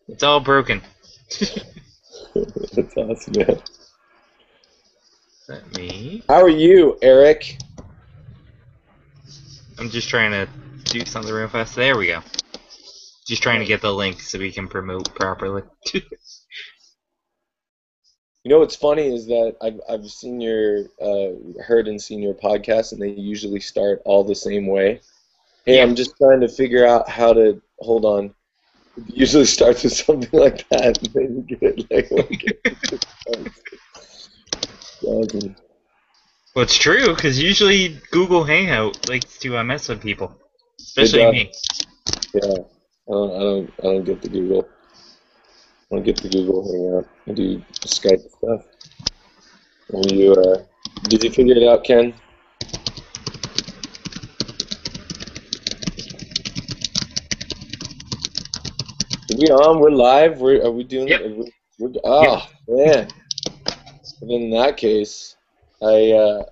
It's all broken. That's awesome, man. Let me. How are you, Eric? I'm just trying to do something real fast. There we go. Just trying to get the link so we can promote properly. You know what's funny is that I've seen your heard and seen your podcast, and they usually start all the same way. Hey, Yeah. I'm just trying to figure out how to hold on. It usually starts with something like that, and then you get awesome. Well, it's true, because usually Google Hangout likes to mess with people. It Especially does. me. Yeah. I don't get the Google. I don't get the Google Hangout. I do Skype stuff. And did you figure it out, Ken? Are we on? We're live. Are we doing? Yep. Yep. Oh man. Then in that case, I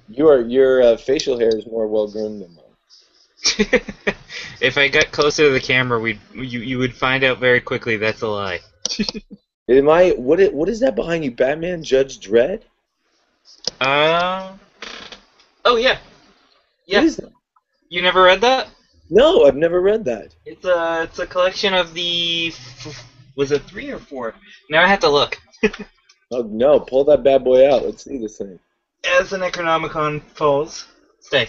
your facial hair is more well groomed than mine. If I got closer to the camera, you would find out very quickly that's a lie. Am I? What is that behind you? Batman, Judge Dredd? Uh. Oh yeah. What Yeah. is that? You never read that? No, I've never read that. It's a collection of the. Was it 3 or 4? Now I have to look. Oh no, pull that bad boy out. Let's see this thing. As the Necronomicon falls. Stay.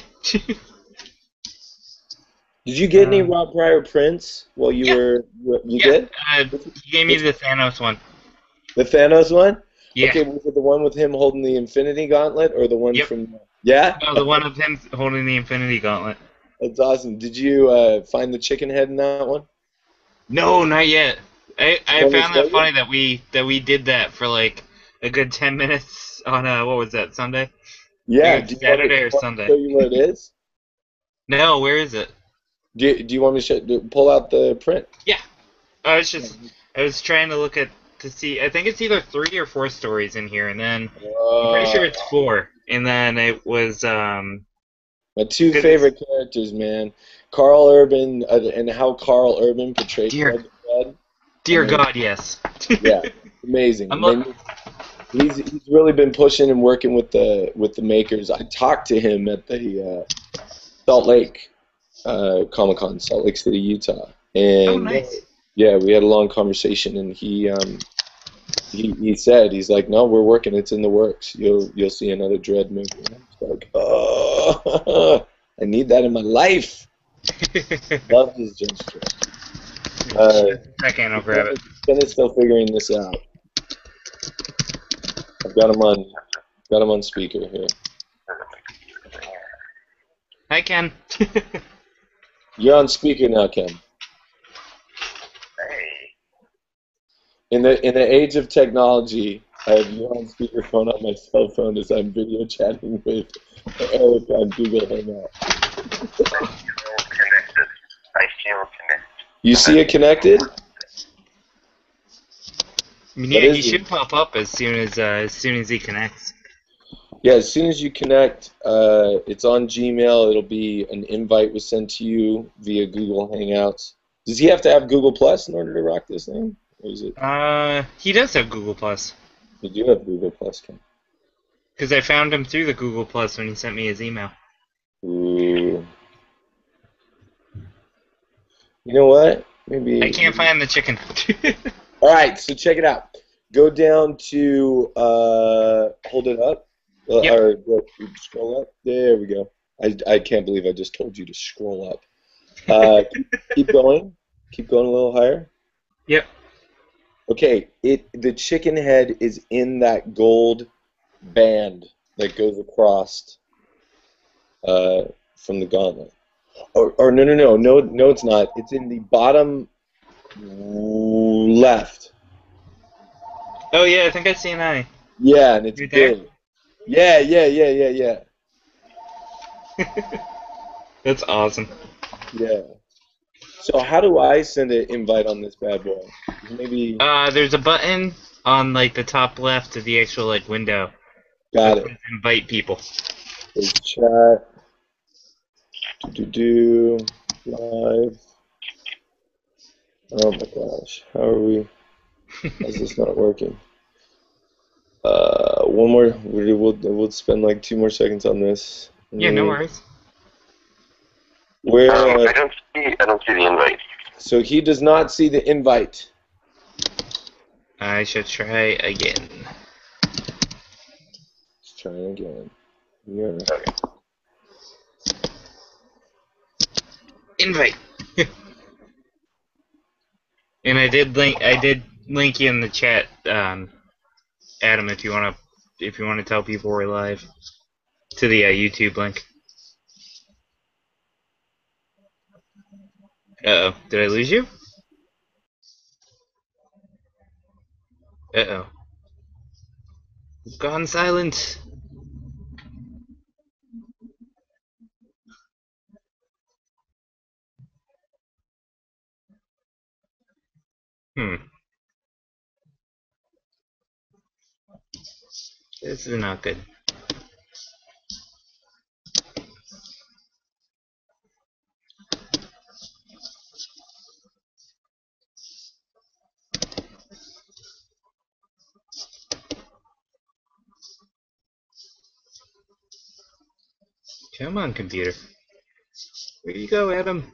Did you get any uh, Rob Pryor prints while you yeah. were? You Yeah. did? You gave me the Thanos one. The Thanos one? Yeah. Okay, was it the one with him holding the Infinity Gauntlet, or the one Yep. from? Yeah, No, the one of him holding the Infinity Gauntlet. that's awesome. Did you find the chicken head in that one? No, not yet. I Want me to found show that you? funny that we did that for like a good 10 minutes on what was that, Sunday? I Yeah. think it was Saturday or Do you want me to Sunday. show you where it is? No, where is it? Do you want me to pull out the print? Yeah. I was trying to look at to see. I think it's either 3 or 4 stories in here, and then I'm pretty Uh, sure it's 4. And then it was my two 'cause it's favorite characters, man. Carl Urban and how Carl Urban portrayed dear Judge Dredd. dear Amazing. God, yes. Yeah, amazing. I'm And then he's really been pushing and working with the makers. I talked to him at the Salt Lake Comic Con, Salt Lake City, Utah, oh and nice. yeah, we had a long conversation, and he said he's like, no, we're working. It's in the works. You'll see another Dread movie. And I'm just like, oh, I need that in my life. Love his Judge Dredd. Second, I'll grab it. Ken is still figuring this out. I've got him on speaker here. Hi, Ken. You're on speaker now, Ken. In the age of technology, I have you on speakerphone on my cell phone as I'm video chatting with Eric on Google Hangout. I feel connected. You see it connected? Yeah, he should pop up as soon as he connects. Yeah, as soon as you connect, it's on Gmail. It'll be an invite was sent to you via Google Hangouts. Does he have to have Google Plus in order to rock this thing? Or is it? He does have Google Plus. You do have Google Plus, Ken. Because I found him through the Google Plus when he sent me his email. Ooh. You know what? Maybe I can't find the chicken. All right, so check it out. Go down to hold it up, Yep. or scroll up. There we go. I can't believe I just told you to scroll up. Keep going. Keep going a little higher. Yep. Okay. The chicken head is in that gold band that goes across from the gauntlet. Or no, it's not. It's in the bottom left. Oh yeah, I think I've seen that. Yeah, and it's Right there? big. Yeah. That's awesome. Yeah. So how do I send an invite on this bad boy? Maybe. There's a button on like the top left of the actual like window. Got that it. says invite people. There's chat. Live. Oh my gosh. How are we? How's this not working? One more. We'll spend like 2 more seconds on this. Yeah, no worries. Where? I don't see the invite. So he does not see the invite. I should try again. Let's try again. Yeah. Invite. And I did link you in the chat, Adam, if you wanna tell people we're live, to the YouTube link. Uh oh, did I lose you? Uh oh, gone silent. Hmm. This is not good. Come on, computer. Where you go, Adam?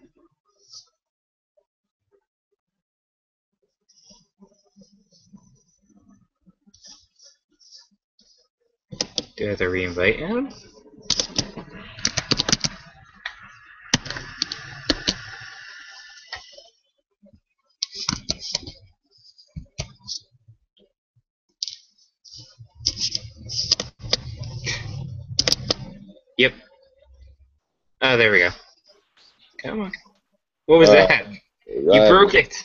Do I have to re-invite Adam? Yep. Oh, there we go. Come on. What was that? You broke it.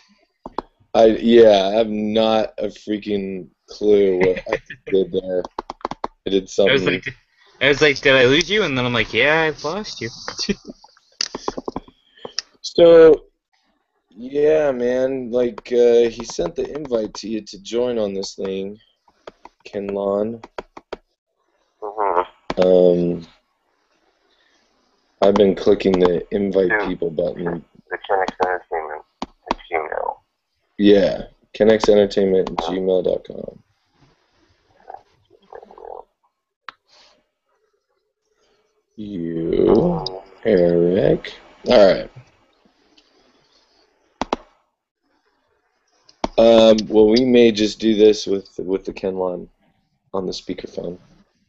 Yeah, I have not a freaking clue what I did there. I did something. I was like, did I lose you? And then I'm like, yeah, I lost you. So, yeah, man, like, he sent the invite to you to join on this thing, Ken Lon. I've been clicking the invite people button. The Kennex Entertainment at Gmail. Yeah, KenXEntertainment at gmail.com. You, Eric. Alright. Well, we may just do this with the Kenlon on the speakerphone.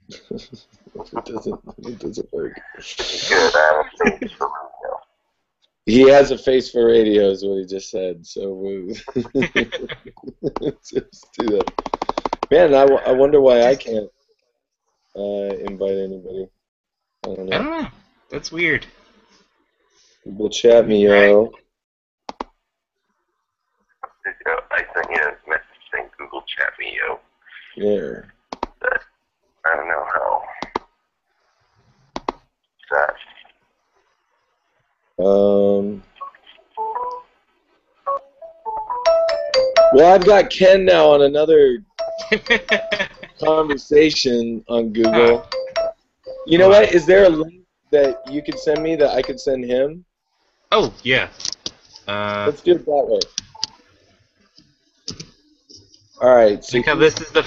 It doesn't work. Good, I have a face for radio. He has a face for radio, is what he just said. So we let's just do that. Man, I wonder why I can't invite anybody. I don't know. That's weird. Google chat me, yo. I sent you a message saying Google chat me, yo. Yeah. But I don't know how. That. Well, I've got Ken now on another conversation on Google. You know what? Is there a link that you could send me that I could send him? Oh, yeah. Let's do it that way. All right. So because this is the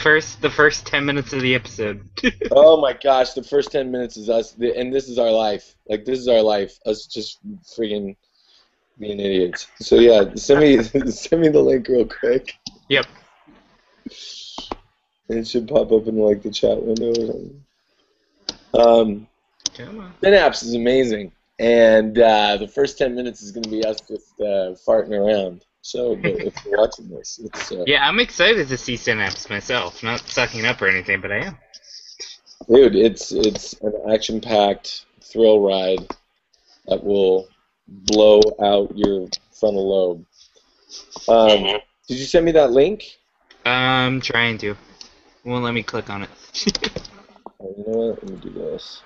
first 10 minutes of the episode. Oh my gosh, the first 10 minutes is us, and this is our life. Like, this is our life. Us just freaking being idiots. So yeah, send me the link real quick. Yep. It should pop up in like the chat window or something. Come on. Synapse is amazing, and the first 10 minutes is going to be us just farting around. So, but if you're watching this, it's yeah, I'm excited to see Synapse myself. Not sucking up or anything, but I am. Dude, it's an action-packed thrill ride that will blow out your frontal lobe. Did you send me that link? I'm trying to. It won't let me click on it. Oh, you know what? Let me do this.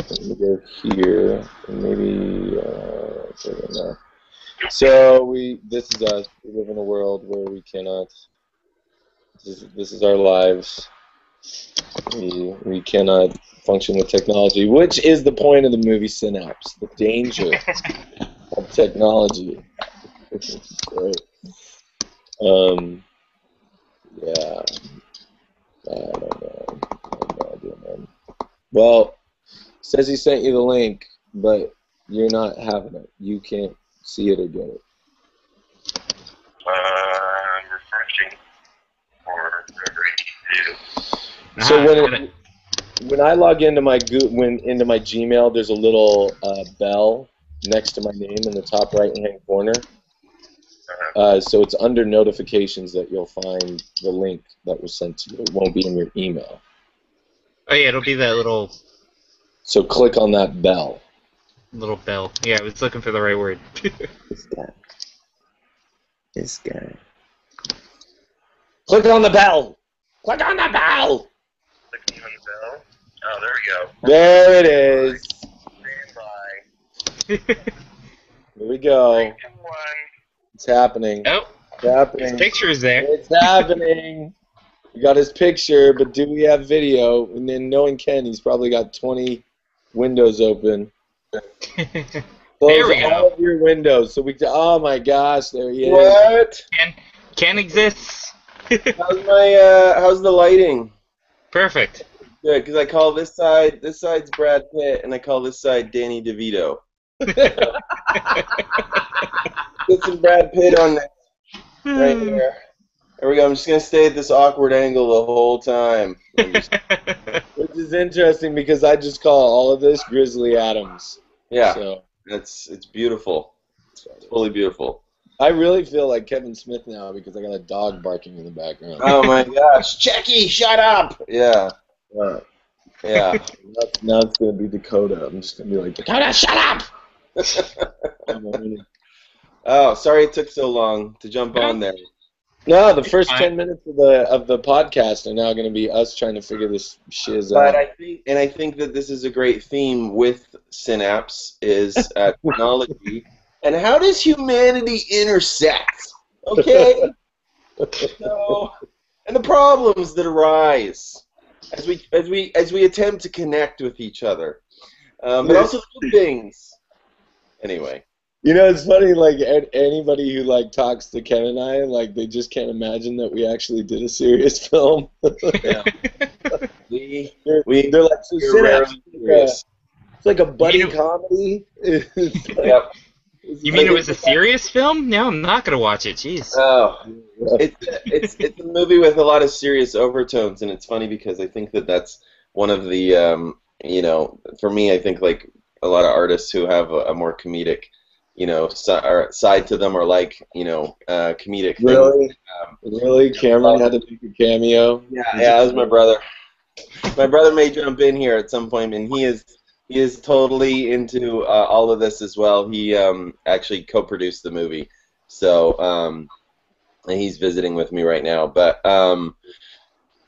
Let me go here, and maybe So this is us. We live in a world where we cannot. This is our lives. We cannot function with technology, which is the point of the movie Synapse. The danger of technology. Great. Yeah. I don't know. I have no idea, man. Well, says he sent you the link, but you're not having it. You can't see it or get it. I'm refreshing for review. So when I log into my into my Gmail, there's a little bell next to my name in the top right-hand corner. So it's under notifications that you'll find the link that was sent to you. It won't be in your email. Oh yeah, it'll be that little So click on that bell. bell. Yeah, I was looking for the right word. This guy. Click on the bell. Click on the bell. Clicking on the bell. Oh, there we go. There it is. Stand by. Here we go. 3, 2, 1. It's happening. Oh, It's happening. his picture is there. It's happening. We got his picture, but do we have video? And then knowing Ken, he's probably got 20 windows open. Close There we all go. of your windows so we can. Oh my gosh, there he is. What? Ken exists. How's the lighting? Perfect. Good, because I call this side's Brad Pitt, and I call this side Danny DeVito. Get some Brad Pitt on this right there. There we go. I'm just gonna stay at this awkward angle the whole time. Which is interesting because I just call all of this Grizzly Adams. Yeah, So it's beautiful. It's fully beautiful. I really feel like Kevin Smith now because I got a dog barking in the background. Oh my gosh, Checky, shut up! Yeah, yeah. Now it's gonna be Dakota. I'm just gonna be like, Dakota, shut up! Oh, sorry it took so long to jump on there. No, the first 10 minutes of the podcast are now going to be us trying to figure this shiz out. But I think that this is a great theme with Synapse is technology and how does humanity intersect? Okay, so and the problems that arise as we attempt to connect with each other, but also the good things. Anyway. You know, it's funny, like, anybody who, like, talks to Ken and I, like, they just can't imagine that we actually did a serious film. Yeah. They're like, so Synapse, it's like a buddy comedy. Yep. You mean it was a serious film? No, I'm not gonna watch it. Jeez. Oh, it's a movie with a lot of serious overtones, and it's funny because I think that that's one of the for me, I think like a lot of artists who have a more comedic, side to them, or like comedic. Really, things. really, Cameron had to make a cameo. Yeah, that was my brother. My brother may jump in here at some point, and he is totally into all of this as well. He actually co-produced the movie, so and he's visiting with me right now. But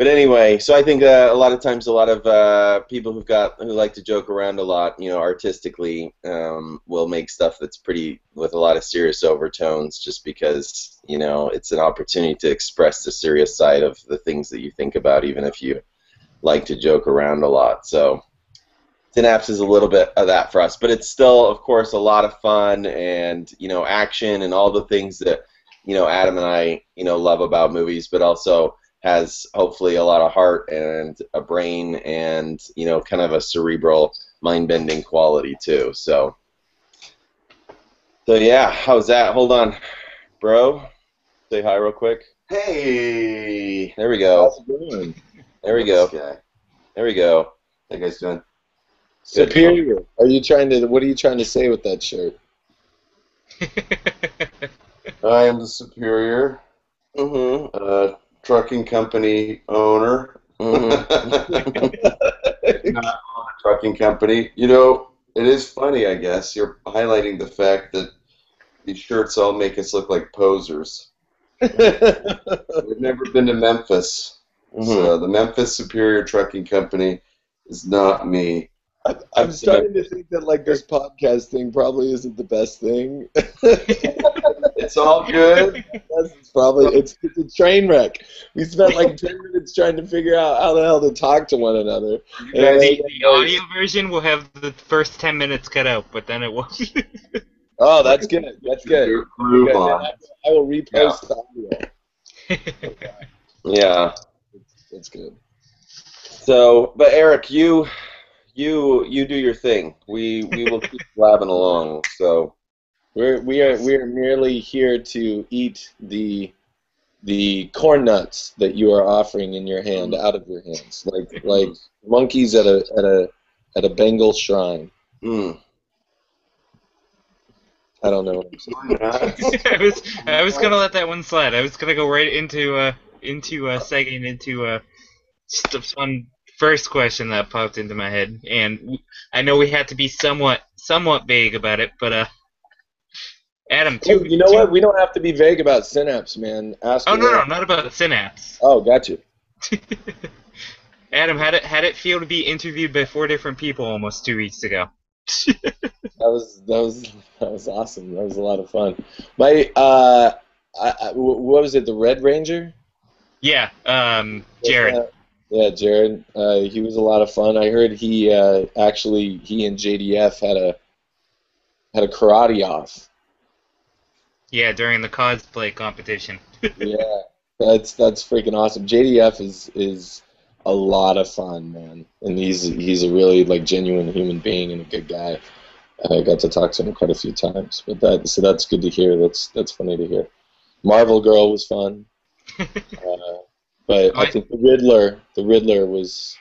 anyway, so I think a lot of times, a lot of people who like to joke around a lot, artistically, will make stuff that's pretty with a lot of serious overtones, just because it's an opportunity to express the serious side of the things that you think about, even if you like to joke around a lot. So Synapse is a little bit of that for us, but it's still, of course, a lot of fun and action and all the things that Adam and I love about movies, but also has hopefully a lot of heart and a brain and kind of a cerebral, mind-bending quality too. So yeah, how's that? Hold on, bro. Say hi real quick. Hey! There we go. How's it going? There we go. There we go. How you guys doing? Superior. What are you trying to say with that shirt? I am the superior trucking company owner. Not own a trucking company. It is funny, I guess. You're highlighting the fact that these shirts all make us look like posers. We've never been to Memphis. So the Memphis Superior Trucking Company is not me. I'm starting to think that like this podcast thing probably isn't the best thing. It's all good. It's a train wreck. We spent like 10 minutes trying to figure out how the hell to talk to one another. The audio version will have the first 10 minutes cut out, but then it won't. Oh, that's good. That's good. Groove Good. on. And I will repost the audio. Yeah. That's good. So, but Eric, you do your thing. We will keep blabbing along. So We are merely here to eat the corn nuts that you are offering in your hand out of your hands, like monkeys at a Bengal shrine. mm. I don't know what I'm saying. I was gonna let that one slide. I was gonna go right into segging into just a fun first question that popped into my head, and I know we had to be somewhat vague about it, but Adam, Oh, you know what? We don't have to be vague about Synapse, man. Ask Oh away. no, not about Synapse. Oh, got you. Adam, had it feel to be interviewed by 4 different people almost 2 weeks ago? That was awesome. That was a lot of fun. My what was it? The Red Ranger? Yeah, Jared. Yeah, Jared. He was a lot of fun. I heard he actually he and JDF had a karate off. Yeah, during the cosplay competition. Yeah, that's freaking awesome. JDF is a lot of fun, man, and he's a really like genuine human being and a good guy. I got to talk to him quite a few times, but that's good to hear. That's funny to hear. Marvel Girl was fun, but I think the Riddler was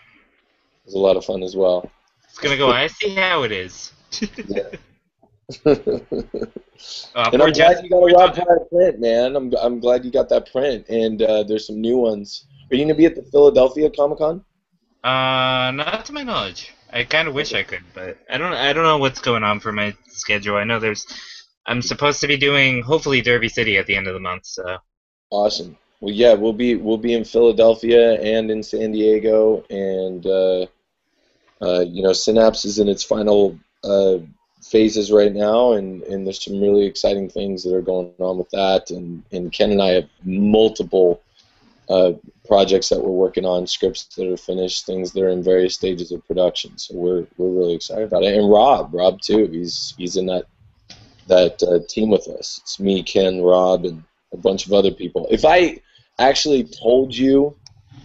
a lot of fun as well. It's gonna go. I see how it is. Yeah. And I'm glad you got a Rob Pirate print, man. I'm glad you got that print, and there's some new ones. Are you gonna be at the Philadelphia Comic-Con? Not to my knowledge. I kind of wish I could, but I don't know what's going on for my schedule. I know I'm supposed to be doing hopefully Derby City at the end of the month. So Awesome. Well, yeah, we'll be in Philadelphia and in San Diego, and Synapse is in its final phases right now, and there's some really exciting things that are going on with that, and Ken and I have multiple projects that we're working on, scripts that are finished, things that are in various stages of production. So we're really excited about it. And Rob too. He's in that team with us. It's me, Ken, Rob, and a bunch of other people. If I actually told you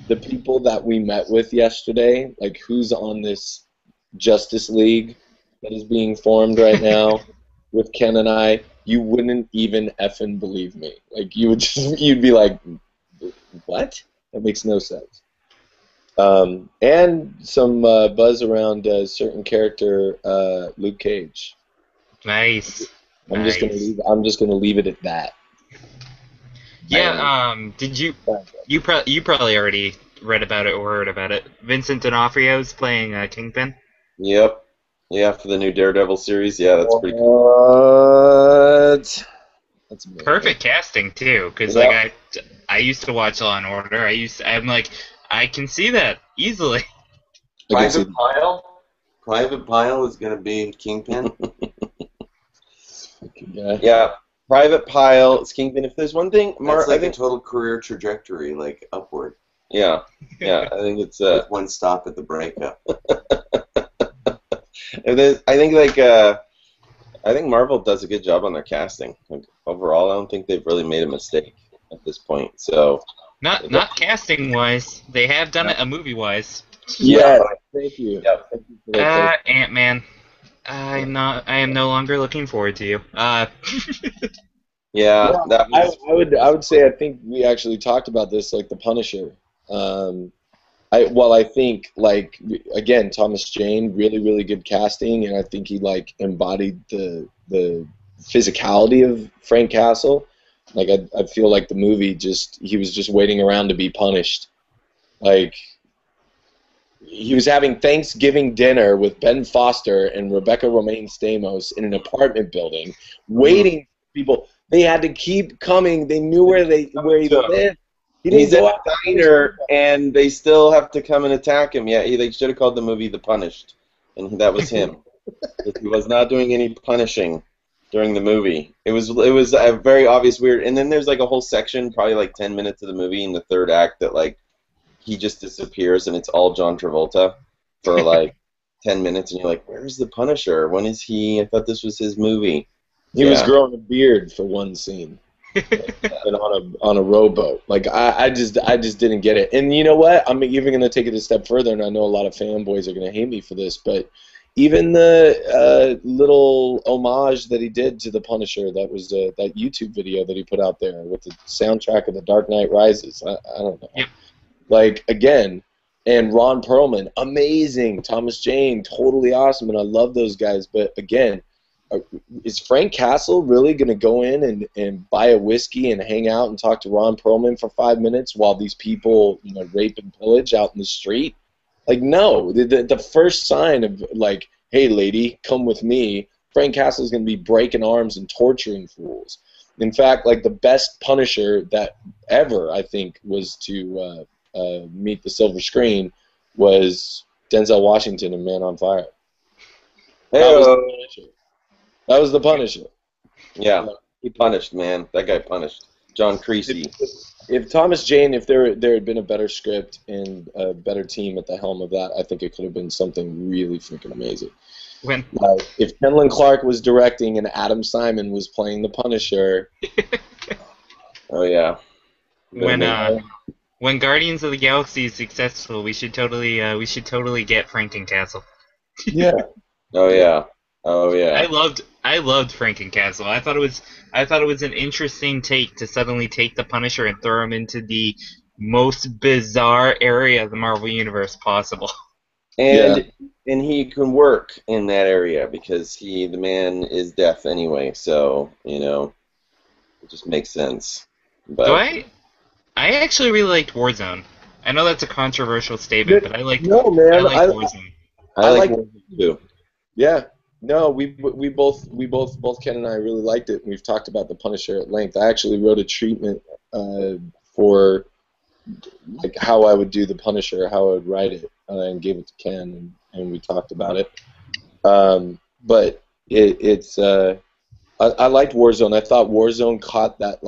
the people that we met with yesterday, like who's on this Justice League that is being formed right now with Ken and I, you wouldn't even effing believe me. Like you'd be like, what? That makes no sense. And some buzz around a certain character, Luke Cage. nice. I'm just gonna leave it at that. Yeah. Did you probably already read about it or heard about it? Vincent D'Onofrio's playing Kingpin. Yep. Yeah, for the new Daredevil series. Yeah, that's pretty cool. What? That's amazing. Perfect casting too, because Yep. like I used to watch Law and Order. I'm like I can see that easily. I can see- Private Pile is going to be Kingpin. Yeah. Yeah, Private Pile, it's Kingpin. If there's one thing, That's I like think, a total career trajectory, like upward. yeah, I think it's With one stop at the breakup. I think Marvel does a good job on their casting. Like, overall, I don't think they've really made a mistake at this point. So Not casting wise, they have done it a movie wise. Yeah. Thank you. Yeah. Thank you for that. Ant-Man. I am no longer looking forward to you. yeah, Well, that was, I would say I think we actually talked about this, like the Punisher. I think like again Thomas Jane, really good casting, and I think he like embodied the physicality of Frank Castle. Like I feel like the movie he was just waiting around to be punished. Like he was having Thanksgiving dinner with Ben Foster and Rebecca Romaine Stamos in an apartment building, waiting for people. They had to keep coming. They knew where he lived. he's in a diner, and they still have to come and attack him. Yeah, they should have called the movie The Punished, and that was him. He was not doing any punishing during the movie. It was a very obvious weird. And then there's like a whole section, probably like 10 minutes of the movie in the third act, that like he just disappears, and it's all John Travolta for like 10 minutes, and you're like, where's the Punisher? When is he? I thought this was his movie. He was Yeah. growing a beard for one scene. And on a rowboat. Like I just didn't get it. And you know what? I'm even going to take it a step further, and I know a lot of fanboys are going to hate me for this, but even the little homage that he did to the Punisher, that was that YouTube video that he put out there with the soundtrack of The Dark Knight Rises. I don't know. Yep. Like again, and Ron Perlman, amazing. Thomas Jane, totally awesome, and I love those guys. But again, is Frank Castle really going to go in and buy a whiskey and hang out and talk to Ron Perlman for 5 minutes while these people, rape and pillage out in the street? Like, no. The first sign of, like, hey, lady, come with me, Frank Castle's going to be breaking arms and torturing fools. In fact, like, the best Punisher that ever, I think, was to meet the silver screen was Denzel Washington in Man on Fire. That was the Punisher. That was the Punisher. Yeah, he punished, man. That guy punished. John Creasy. If Thomas Jane, if there had been a better script and a better team at the helm of that, I think it could have been something really freaking amazing. If Penlin Clark was directing and Adam Simon was playing the Punisher. Oh yeah. When Guardians of the Galaxy is successful, we should totally get Frankencastle. Yeah. Oh yeah. Oh yeah. I loved Frankencastle. I thought it was an interesting take to suddenly take the Punisher and throw him into the most bizarre area of the Marvel Universe possible. And he can work in that area because the man is deaf anyway, so it just makes sense. But I actually really liked Warzone. I know that's a controversial statement, but I liked Warzone. I like Warzone too. Yeah. No, we both Ken and I really liked it. We've talked about the Punisher at length. I actually wrote a treatment for like how I would do the Punisher, how I would write it, and gave it to Ken, and we talked about it. But it's I liked Warzone. I thought Warzone caught that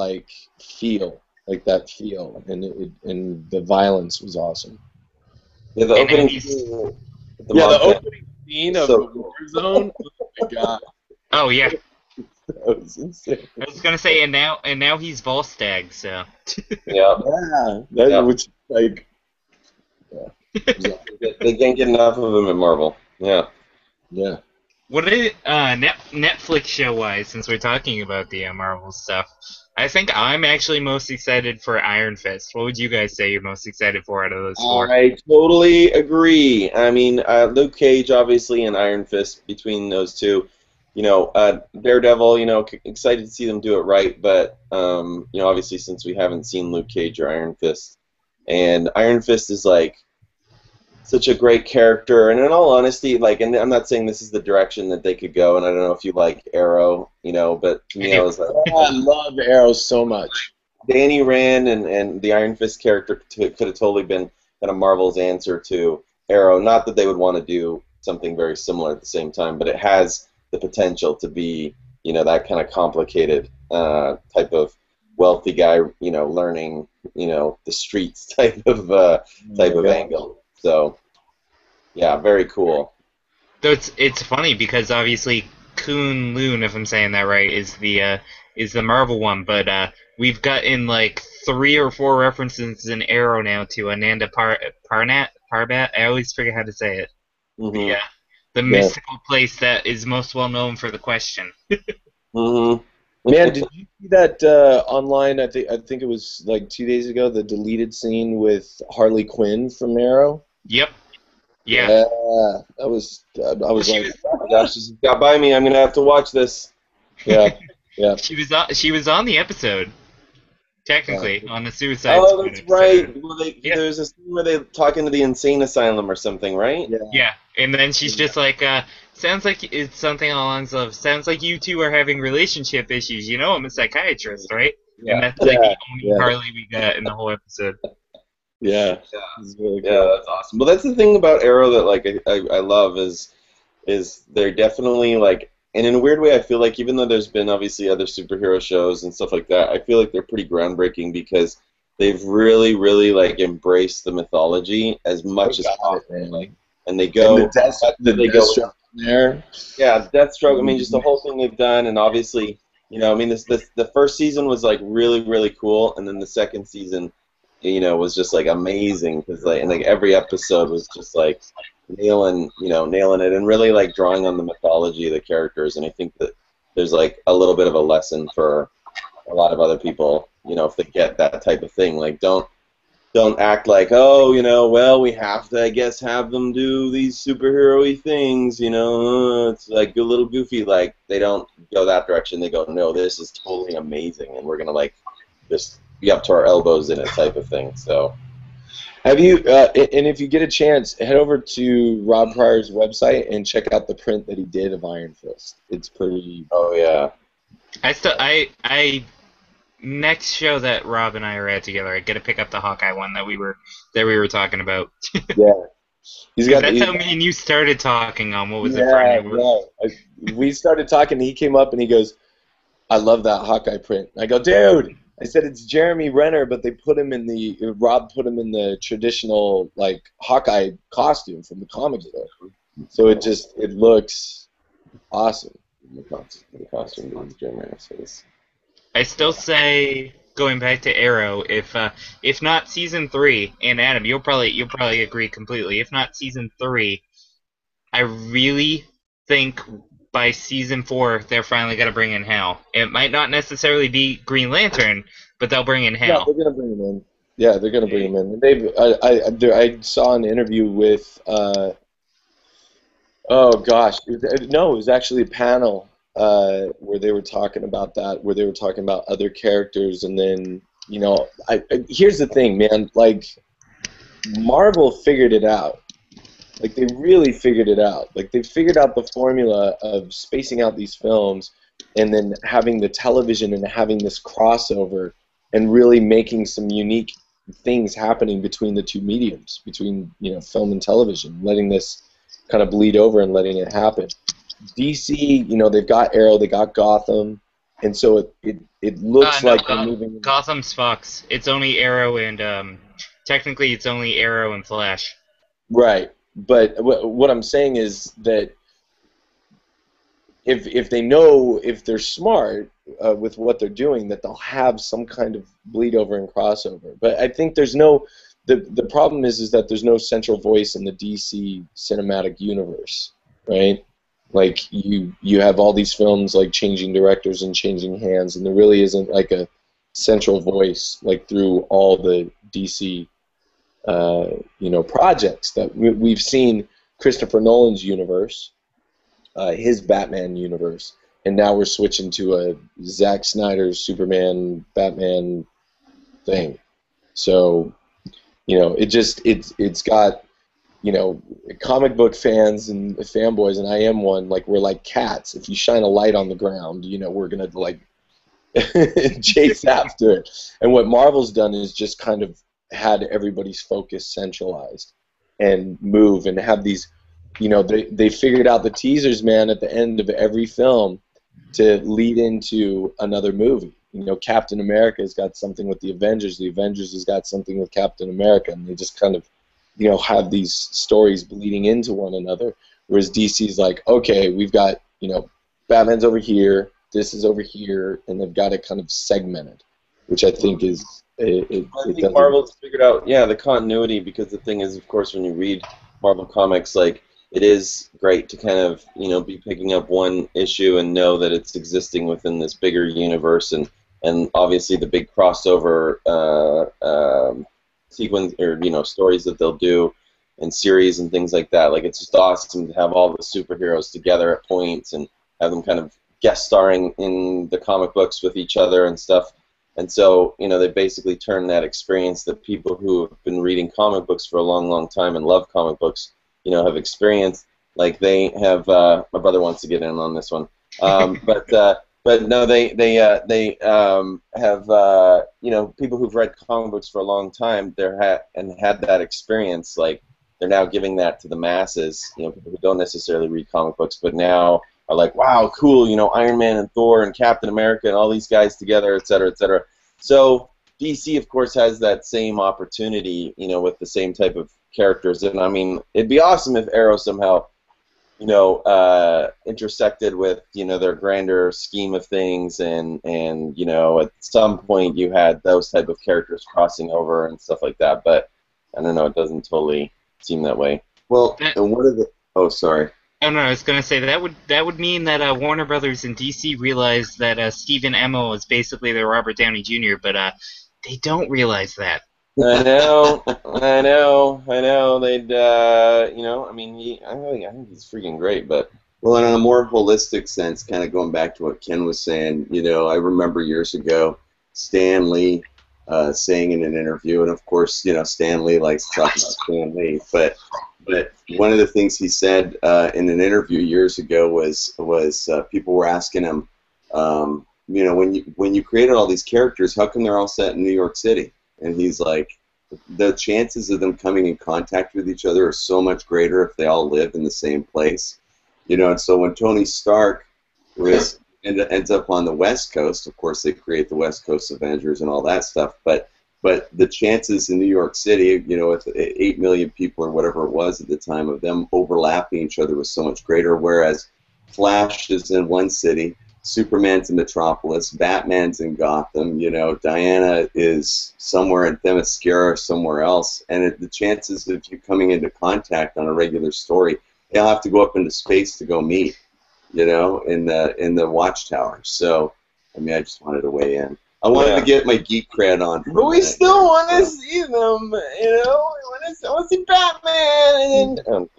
feel, and the violence was awesome. Yeah, the opening. The opening scene of Warzone. Oh my god. Oh yeah. That was insane. I was gonna say, and now he's Volstagg, so. Yeah. Which like. Yeah. They can't get enough of him at Marvel. Yeah. Yeah. What is Netflix show wise? Since we're talking about the Marvel stuff, I think I'm actually most excited for Iron Fist. What would you guys say you're most excited for out of those four? I totally agree. I mean, Luke Cage, obviously, and Iron Fist between those two. Daredevil, excited to see them do it right, but, obviously since we haven't seen Luke Cage or Iron Fist, and Iron Fist is, such a great character, and in all honesty, and I'm not saying this is the direction that they could go, and I don't know if you like Arrow, but to me, I was like, I love Arrow so much. Danny Rand and the Iron Fist character could have totally been kind of Marvel's answer to Arrow. Not that they would want to do something very similar at the same time, but it has the potential to be, that kind of complicated type of wealthy guy, learning, the streets type of angle. So, yeah, very cool. Though it's funny because obviously Kun Lun, if I'm saying that right, is the Marvel one, but we've gotten 3 or 4 references in Arrow now to Ananda Parbat. I always forget how to say it. Mm-hmm. The mystical place that is most well known for the Question. Mm-hmm. Man, did you see that online? I think it was 2 days ago. The deleted scene with Harley Quinn from Arrow. Yep. Yeah. That was. I was like, oh my gosh, this got by me. I'm gonna have to watch this. Yeah. Yeah. She was on the episode. Technically, on the Suicide Oh, Squad that's episode. right. Well, there's a scene where they talk into the insane asylum or something, right? Yeah, and then she's just like, sounds like it's something along the lines of, sounds like you two are having relationship issues. I'm a psychiatrist, right? Yeah. And that's the only Harley we got in the whole episode. Yeah. Really cool. Yeah, that's awesome. Well, that's the thing about Arrow that I love is they're definitely and in a weird way I feel like even though there's been obviously other superhero shows and stuff like that, I feel like they're pretty groundbreaking because they've really embraced the mythology as much as possible. And they go the there. Yeah, Deathstroke. I mean, just the whole thing they've done, and obviously, I mean, the first season was like really really cool, and then the second season, was just like amazing because like every episode was just like nailing it, and really like drawing on the mythology of the characters, and I think that there's like a little bit of a lesson for a lot of other people, if they get that type of thing, like don't act like, oh, well, we have to, I guess, have them do these superhero-y things, it's like a little goofy. Like, they don't go that direction. They go, no, this is totally amazing, and we're going to, like, just be up to our elbows in it type of thing, so. Have you, and if you get a chance, head over to Rob Pryor's website and check out the print that he did of Iron Fist. It's pretty... Oh, yeah. I next show that Rob and I are at together, I get to pick up the Hawkeye one that we were talking about. Yeah, That's how me and you started talking on what was it Friday? Yeah. We started talking. And he came up and he goes, "I love that Hawkeye print." I go, "Dude," I said, "it's Jeremy Renner, but they put him in Rob put him in the traditional like Hawkeye costume from the comics book, so it looks awesome." The costume is Jeremy Renner. So I still say, going back to Arrow, if not season 3, and Adam, you'll probably agree completely. If not season 3, I really think by season 4 they're finally gonna bring in Hal. It might not necessarily be Green Lantern, but they'll bring in Hal. Yeah, they're gonna bring him in. Yeah, they're gonna bring him in. I saw an interview with oh gosh, it was actually a panel. Where they were talking about that, where they were talking about other characters, and then here's the thing, man. Like Marvel figured it out. Like they really figured it out. Like they figured out the formula of spacing out these films, and then having the television and having this crossover, and really making some unique things happening between the two mediums, between film and television, letting this kind of bleed over and letting it happen. DC, they've got Arrow, they got Gotham, and so it looks like they're moving. Gotham's Fox. It's only Arrow and technically it's only Arrow and Flash. Right, but what I'm saying is that if they know, if they're smart with what they're doing, that they'll have some kind of bleed over and crossover. But I think there's no. The problem is that there's no central voice in the DC cinematic universe, right? Like you have all these films like changing directors and changing hands, and there really isn't like a central voice like through all the DC projects that we've seen. Christopher Nolan's universe, his Batman universe, and now we're switching to a Zack Snyder's Superman Batman thing. So it's got comic book fans and fanboys, and I am one, like we're like cats. If you shine a light on the ground, we're gonna like chase after it. And what Marvel's done is just kind of had everybody's focus centralized and move and have these, they figured out the teasers, man, at the end of every film to lead into another movie. Captain America's got something with the Avengers. The Avengers has got something with Captain America, and they just kind of have these stories bleeding into one another, whereas DC's like, okay, we've got, Batman's over here, this is over here, and they've got it kind of segmented, which I think is... I think Marvel's figured out, the continuity, because the thing is, of course, when you read Marvel Comics, like, it is great to kind of, be picking up one issue and know that it's existing within this bigger universe, and obviously the big crossover sequence or stories that they'll do and series and things like that. Like, it's just awesome to have all the superheroes together at points and have them kind of guest starring in the comic books with each other and stuff. And so they basically turn that experience that people who have been reading comic books for a long, long time and love comic books have experienced. Like, they have my brother wants to get in on this one, but no, they have people who've read comic books for a long time and had that experience. Like, they're now giving that to the masses. People who don't necessarily read comic books, but now are like, wow, cool. Iron Man and Thor and Captain America and all these guys together, et cetera, et cetera. So DC, of course, has that same opportunity, with the same type of characters. And I mean, it'd be awesome if Arrow somehow intersected with their grander scheme of things, and at some point you had those type of characters crossing over and stuff like that. But I don't know, it doesn't totally seem that way. Well, That, and one of the sorry. oh no, I was gonna say that would mean that Warner Brothers and DC realized that Stephen Amell is basically the Robert Downey Jr., but they don't realize that. I know. They'd, I mean, I think he's freaking great, but. Well, and on a more holistic sense, kind of going back to what Ken was saying, I remember years ago Stan Lee saying in an interview, and of course, Stan Lee likes to talk about Stan Lee, but one of the things he said in an interview years ago was people were asking him, when you created all these characters, how come they're all set in New York City? And he's like, the chances of them coming in contact with each other are so much greater if they all live in the same place. And so when Tony Stark ends up on the West Coast, of course they create the West Coast Avengers and all that stuff, but the chances in New York City, with 8 million people or whatever it was at the time, of them overlapping each other was so much greater, whereas Flash is in one city, Superman's in Metropolis, Batman's in Gotham, Diana is somewhere in Themyscira or somewhere else, and the chances of you coming into contact on a regular story, they'll have to go up into space to go meet, in the Watchtower. So, I mean, I just wanted to weigh in. I wanted to get my geek cred on. But we still want to see them, I want to see Batman, and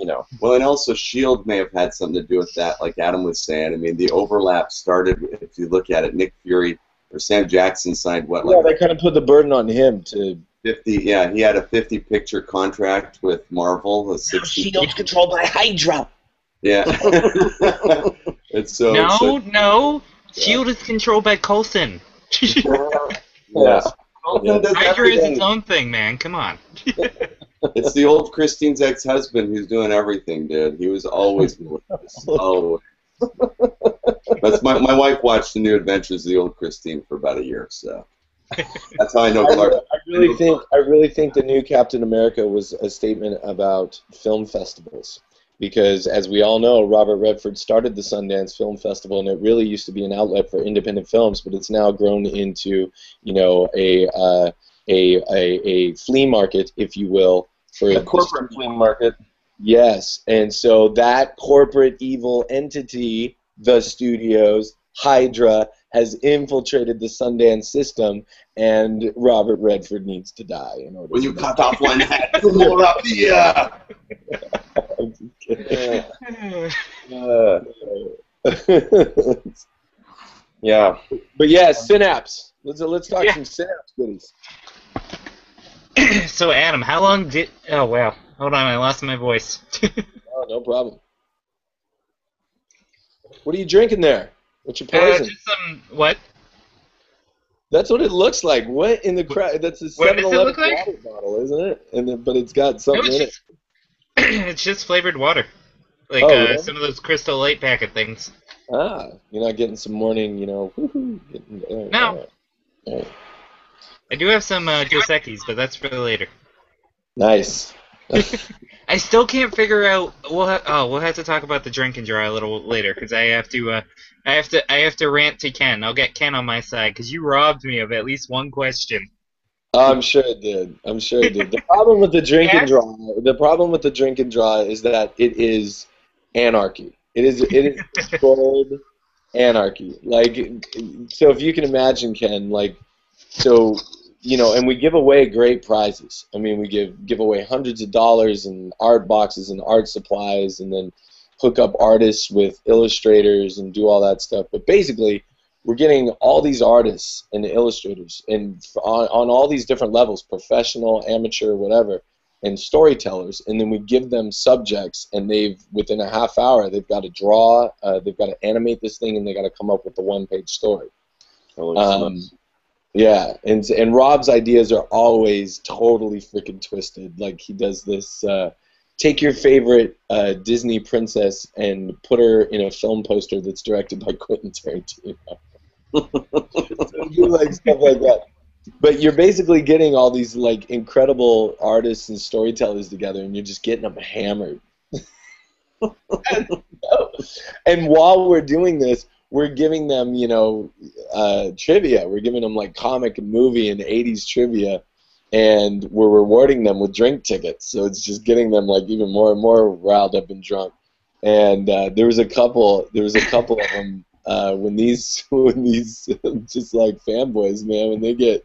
Well, and also S.H.I.E.L.D. may have had something to do with that, like Adam was saying. I mean, the overlap started, if you look at it, Nick Fury or Sam Jackson signed what? Yeah, they kind of put the burden on him to... 50, yeah, he had a 50-picture contract with Marvel. A 60. S.H.I.E.L.D.'s controlled by Hydra. Yeah. And so... No. S.H.I.E.L.D. is controlled by Coulson. Yeah. Hydra is its own thing, man. Come on. It's the old Christine's ex-husband who's doing everything, dude. He was always doing this. Always. That's my wife watched the New Adventures of the Old Christine for about a year, so that's how I know Clark. I really think the new Captain America was a statement about film festivals. Because, as we all know, Robert Redford started the Sundance Film Festival, and it really used to be an outlet for independent films, but it's now grown into, a flea market, if you will, for a corporate flea market. Yes, and so that corporate evil entity, the studios, Hydra, has infiltrated the Sundance system, and Robert Redford needs to die in order. When you cut off one head, two more up here. Yeah, but yeah, Synapse. Let's talk some Synapse goodies. So Adam, how long did? Oh wow, hold on, I lost my voice. Oh, no problem. What are you drinking there? What's your poison? Just some what? That's what it looks like. What in the crap? That's a What does it 7-Eleven look like? water bottle, isn't it? But it's got something No, in it. it's just flavored water, like really? some of those Crystal Light packet things. Ah, you're not getting some morning, woohoo. No. Right. I do have some Dos Equis, but that's for later. Nice. I still can't figure out. We'll have to talk about the drink and draw a little later because I have to rant to Ken. I'll get Ken on my side because you robbed me of at least one question. I'm sure it did. The problem with the drink and draw. The problem with the drink and draw is that it is anarchy. It is controlled anarchy. Like, so if you can imagine, Ken, and we give away great prizes. I mean, we give away hundreds of dollars in art boxes and art supplies, and then hook up artists with illustrators and do all that stuff. But basically, we're getting all these artists and illustrators and on all these different levels, professional, amateur, whatever, and storytellers, and then we give them subjects, and within a half hour, they've got to draw, they've got to animate this thing, and they got to come up with the one-page story. Yeah, and Rob's ideas are always totally freaking twisted. Like, he does this, take your favorite Disney princess and put her in a film poster that's directed by Quentin Tarantino. So you like stuff like that. But you're basically getting all these like incredible artists and storytellers together, and you're just getting them hammered. And while we're doing this, we're giving them, trivia. We're giving them like comic and movie and 80s trivia, and we're rewarding them with drink tickets. So it's just getting them like even more and more riled up and drunk. And there was a couple of them when these just like fanboys, man, when they get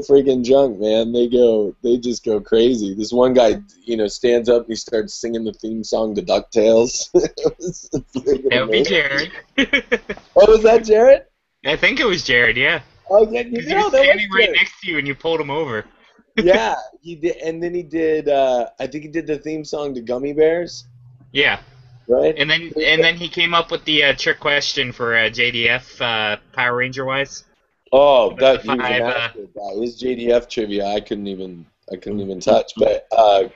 freaking drunk, man, they just go crazy. This one guy, stands up and he starts singing the theme song to DuckTales. That would be Jared. Oh, was that Jared? I think it was Jared, yeah. Oh, yeah, Because he was standing right next to you and you pulled him over. Yeah, he did, and then he did. I think he did the theme song to Gummy Bears. Yeah. Right. And then he came up with the trick question for JDF Power Ranger wise. Oh, that The he was a five, master at that. His JDF trivia, I couldn't even touch. But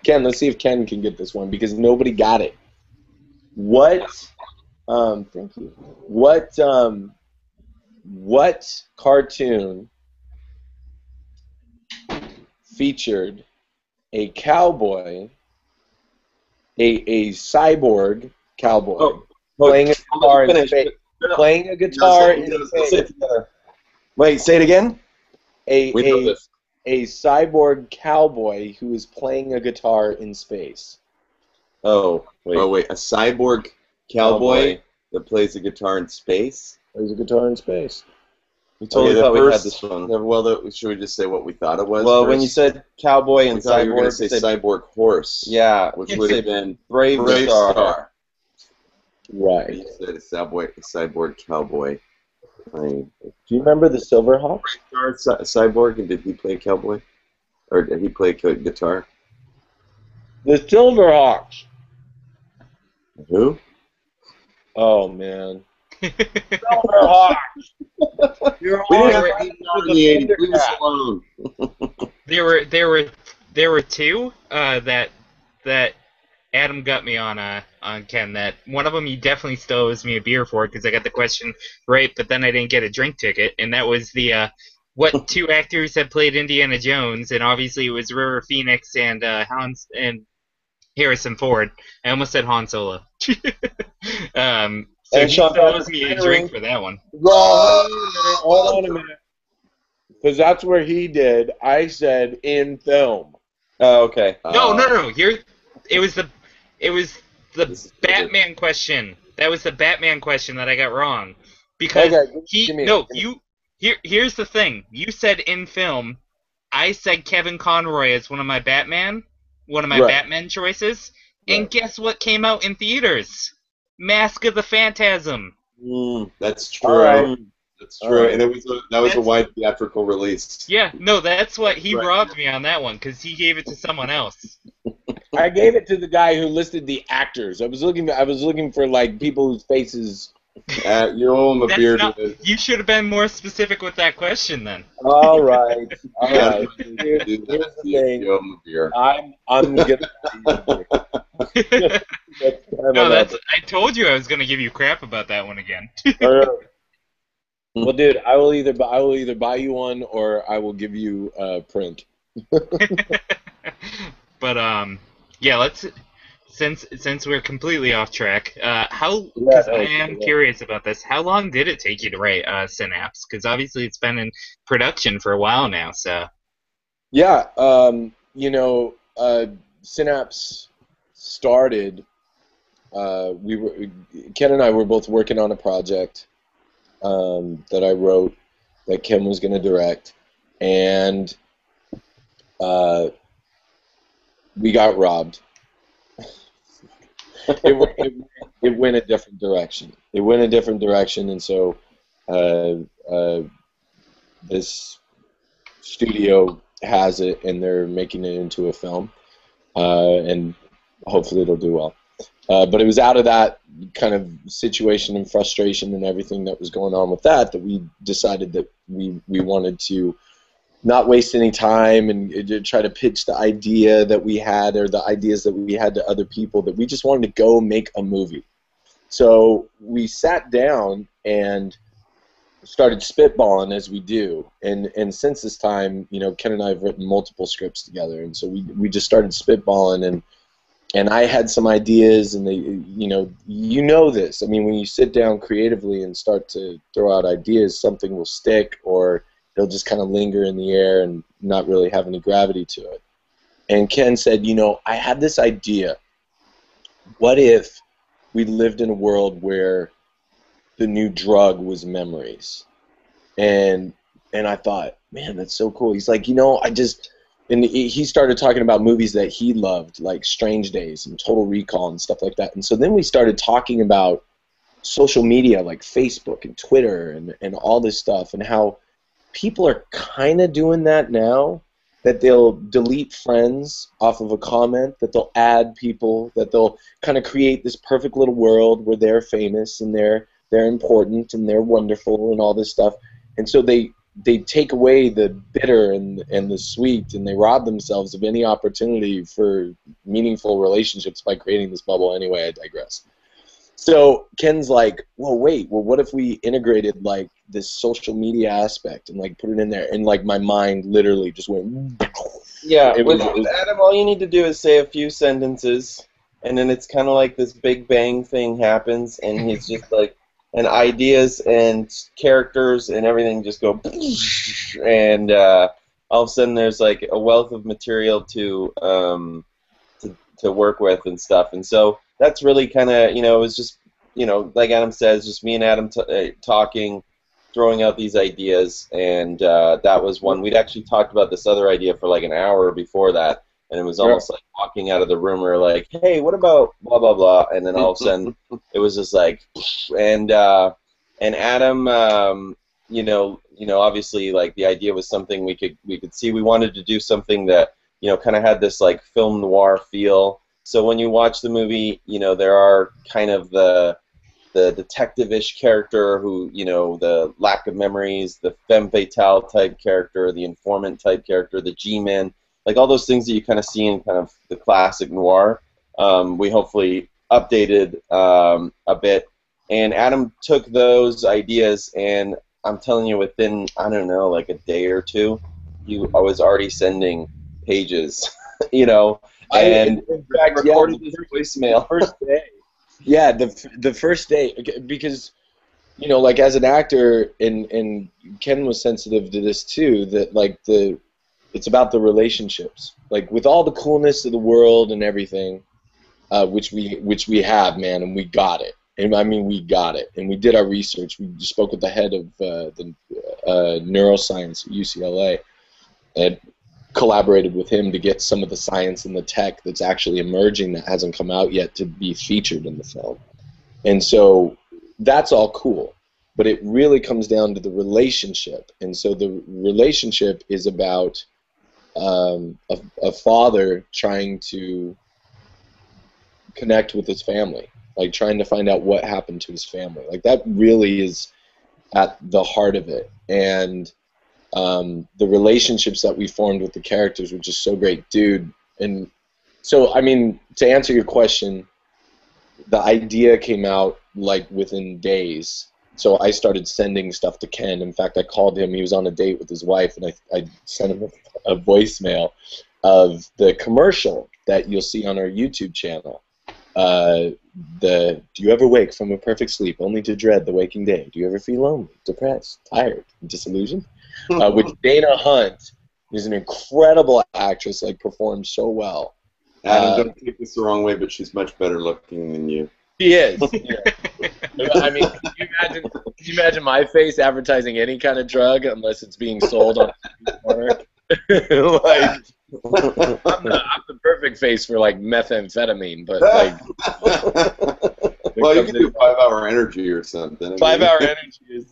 Ken, let's see if Ken can get this one because nobody got it. What? Thank you. What cartoon featured a cowboy, a cyborg cowboy playing a guitar in space? Playing a guitar in space. Wait, say it again? A cyborg cowboy who is playing a guitar in space. Oh, wait. Oh wait, a cyborg cowboy that plays a guitar in space. Plays a guitar in space. We totally thought we had this one. Well, should we just say what we thought it was? Well, first? when you said cowboy and we thought you were going to cyborg, say cyborg horse. yeah, which would have been Brave Star. Right. You said a cyborg cowboy. Do you remember the Silverhawks? Cyborg, and did he play cowboy? Or did he play guitar? The Silverhawks. Who? Oh, man. Silverhawks. You're We didn't always in the 80s. Leave us alone. There were two that Adam got me on Ken. That one of them he definitely still owes me a beer for because I got the question right, but then I didn't get a drink ticket, and that was the what two actors had played Indiana Jones, and obviously it was River Phoenix and Hans and Harrison Ford. I almost said Han Solo. So he still owes me a drink for that one. Hold on a minute. Because that's where he did. I said in film. Oh, okay. No. It was the Batman question. That was the Batman question that I got wrong. Because here's the thing. You said in film. I said Kevin Conroy as one of my Batman choices. Right. And guess what came out in theaters? Mask of the Phantasm. That's true. Right. That's true. Right. And that was a wide theatrical release. Yeah, no, that's what he robbed me on that one because he gave it to someone else. I gave it to the guy who listed the actors. I was looking for like people whose faces. You owe him a beer. You should have been more specific with that question then. All right. Here's the thing. You owe him a beer. I'm gonna. No, I told you I was gonna give you crap about that one again. Well, dude, I will either buy you one or I will give you a print. But yeah, let's since we're completely off track, because I am curious about this. How long did it take you to write Synapse? Because obviously it's been in production for a while now. So yeah, Synapse started. Ken and I were both working on a project that I wrote that Ken was going to direct, and we got robbed. It went a different direction. And so this studio has it, and they're making it into a film, and hopefully it'll do well. But it was out of that kind of situation and frustration and everything that was going on with that we decided that we wanted to not waste any time and try to pitch the idea that we had or the ideas that we had to other people, that we just wanted to go make a movie. So we sat down and started spitballing as we do. And since this time, Ken and I have written multiple scripts together. And so we just started spitballing, and and I had some ideas, and you know this. I mean, when you sit down creatively and start to throw out ideas, something will stick, or it'll just kind of linger in the air and not really have any gravity to it. And Ken said, I had this idea. What if we lived in a world where the new drug was memories? And I thought, man, that's so cool. He's like, and he started talking about movies that he loved, like Strange Days and Total Recall and stuff like that. And so then we started talking about social media like Facebook and Twitter and all this stuff, and how people are kind of doing that now, that they'll delete friends off of a comment, that they'll add people, that they'll kind of create this perfect little world where they're famous and they're important and they're wonderful and all this stuff. And so they take away the bitter and the sweet, and they rob themselves of any opportunity for meaningful relationships by creating this bubble. Anyway, I digress. So Ken's like, well, what if we integrated like this social media aspect and like put it in there? And like my mind literally just went. Yeah, with Adam, all you need to do is say a few sentences, and then it's kind of like this Big Bang thing happens, and he's just like, and ideas and characters and everything just go, and all of a sudden there's like a wealth of material to work with and stuff. And so that's really kind of, it was just, like Adam says, just me and Adam talking, throwing out these ideas, and that was one. We'd actually talked about this other idea for like an hour before that, and it was almost like walking out of the room, or like, hey, what about blah blah blah, and then all of a sudden it was just like, and Adam, obviously like the idea was something we could see. We wanted to do something that kind of had this like film noir feel. So when you watch the movie, there are kind of the detective-ish character who, the lack of memories, the femme fatale type character, the informant type character, the G-man, like all those things that you kind of see in kind of the classic noir. We hopefully updated a bit, and Adam took those ideas, and I'm telling you, within, I don't know, like a day or two, I was already sending pages, and in fact recorded his voicemail. First day. Yeah, the first day, because like as an actor, and Ken was sensitive to this too, that like it's about the relationships, like with all the coolness of the world and everything, which we have, man, and we got it. And I mean, we got it, and we did our research. We spoke with the head of the neuroscience at UCLA, and collaborated with him to get some of the science and the tech that's actually emerging that hasn't come out yet to be featured in the film. And so that's all cool, but it really comes down to the relationship. And so the relationship is about a father trying to connect with his family, like trying to find out what happened to his family. Like that really is at the heart of it. And the relationships that we formed with the characters were just so great, dude. And so, I mean, to answer your question, the idea came out like within days. So I started sending stuff to Ken. In fact, I called him. He was on a date with his wife, and I sent him a voicemail of the commercial that you'll see on our YouTube channel. Do you ever wake from a perfect sleep only to dread the waking day? Do you ever feel lonely, depressed, tired, disillusioned? Which Dana Hunt is an incredible actress, like performed so well. Adam, don't take this the wrong way, but she's much better looking than you. She is. Yeah. I mean, can you imagine my face advertising any kind of drug unless it's being sold on the corner? Like, I'm the perfect face for like methamphetamine, but like. Well, you can do 5 Hour Energy or something. 5 Hour Energy is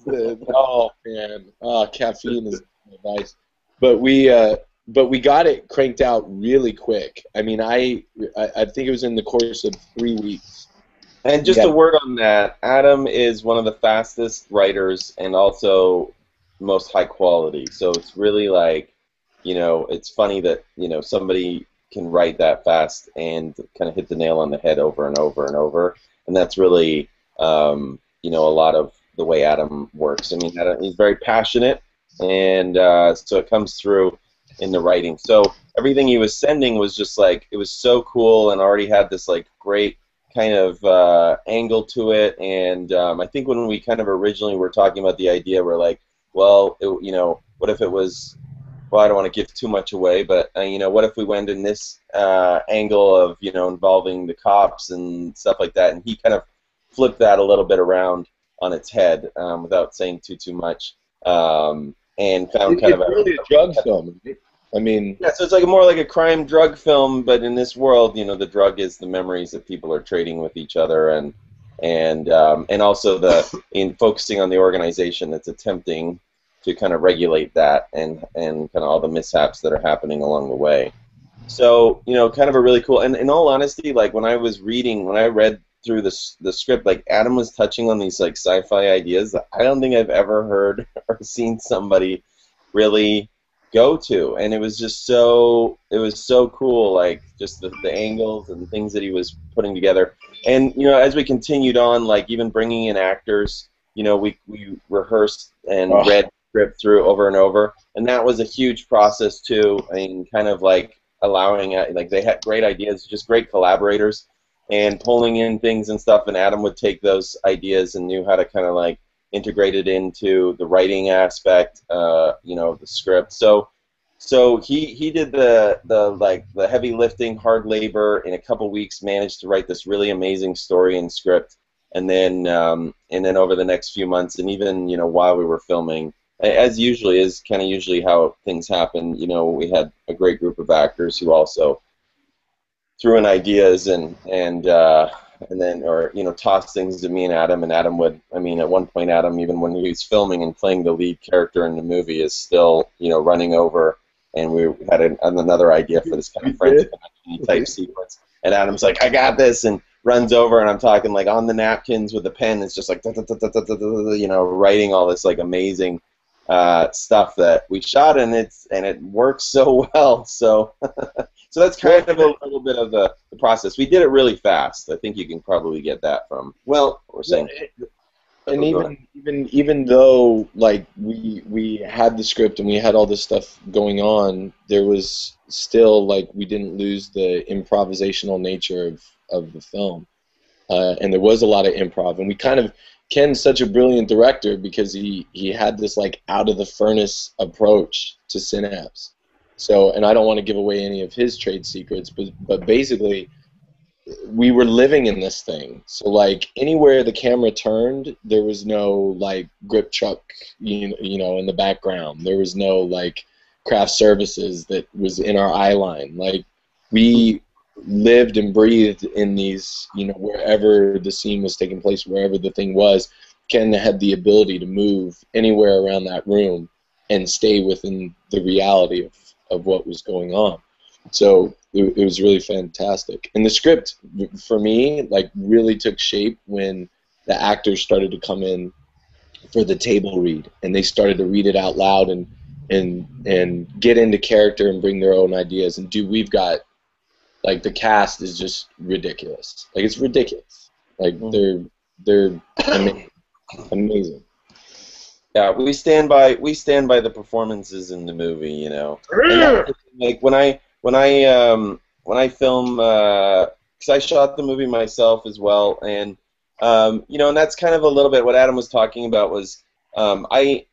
oh man, caffeine is advice. But we got it cranked out really quick. I mean, I think it was in the course of 3 weeks. And just a word on that, Adam is one of the fastest writers and also most high quality. So it's really like, it's funny that, somebody can write that fast and kind of hit the nail on the head over and over and over. And that's really, a lot of the way Adam works. I mean, he's very passionate, and so it comes through. in the writing. So everything he was sending was just like, it was so cool and already had this like great kind of angle to it. And I think when we kind of originally were talking about the idea, we're like, well, you know, what if it was, well, I don't want to give too much away, but you know, what if we went in this angle of, you know, involving the cops and stuff like that? And he kind of flipped that a little bit around on its head without saying too much, and found kind It's of a really a drug film, right? I mean, yeah. So it's like more like a crime drug film, but in this world, you know, the drug is the memories that people are trading with each other, and also in focusing on the organization that's attempting to kind of regulate that and kind of all the mishaps that are happening along the way. So, you know, kind of a really cool, and in all honesty, like when I read through the script, like Adam was touching on these like sci-fi ideas that I don't think I've ever heard or seen somebody really go to, and it was so cool, like just the angles and things that he was putting together. And you know, as we continued on, like even bringing in actors, you know, we rehearsed and read script through over and over, and that was a huge process too. I mean, kind of like allowing, like they had great ideas, just great collaborators, and pulling in things and stuff, and Adam would take those ideas and knew how to kind of like integrate it into the writing aspect, you know, the script. So he did the heavy lifting, hard labor in a couple weeks, managed to write this really amazing story and script, and then over the next few months, and even, you know, while we were filming, as usually is kind of usually how things happen, you know, we had a great group of actors who also threw in ideas and then, or, you know, toss things to me and Adam would, I mean, at one point Adam, even when he was filming and playing the lead character in the movie, is still, you know, running over, and we had another idea for this kind of Friends Connection type sequence, and Adam's like, I got this, and runs over, and I'm talking like on the napkins with the pen, it's just like, you know, writing all this like amazing stuff that we shot, and it works so well, so so that's kind of a little bit of the process. We did it really fast. I think you can probably get that from what we're saying. and even though like we had the script and we had all this stuff going on, there was still like we didn't lose the improvisational nature of the film, and there was a lot of improv, and we kind of Ken's such a brilliant director because he had this like out of the furnace approach to Synapse. So, and I don't want to give away any of his trade secrets, but basically we were living in this thing. So like anywhere the camera turned, there was no like grip truck, you know, in the background. There was no like craft services that was in our eye line. Like we lived and breathed in these, you know, wherever the scene was taking place, wherever the thing was. Ken had the ability to move anywhere around that room and stay within the reality of what was going on. So it was really fantastic. And the script, for me, like really took shape when the actors started to come in for the table read, and they started to read it out loud and get into character and bring their own ideas. And dude, we've got like the cast is just ridiculous. Like it's ridiculous. Like they're amazing. Yeah, we stand by the performances in the movie, you know. And like when I film, because I shot the movie myself as well, and you know, and that's kind of a little bit what Adam was talking about was I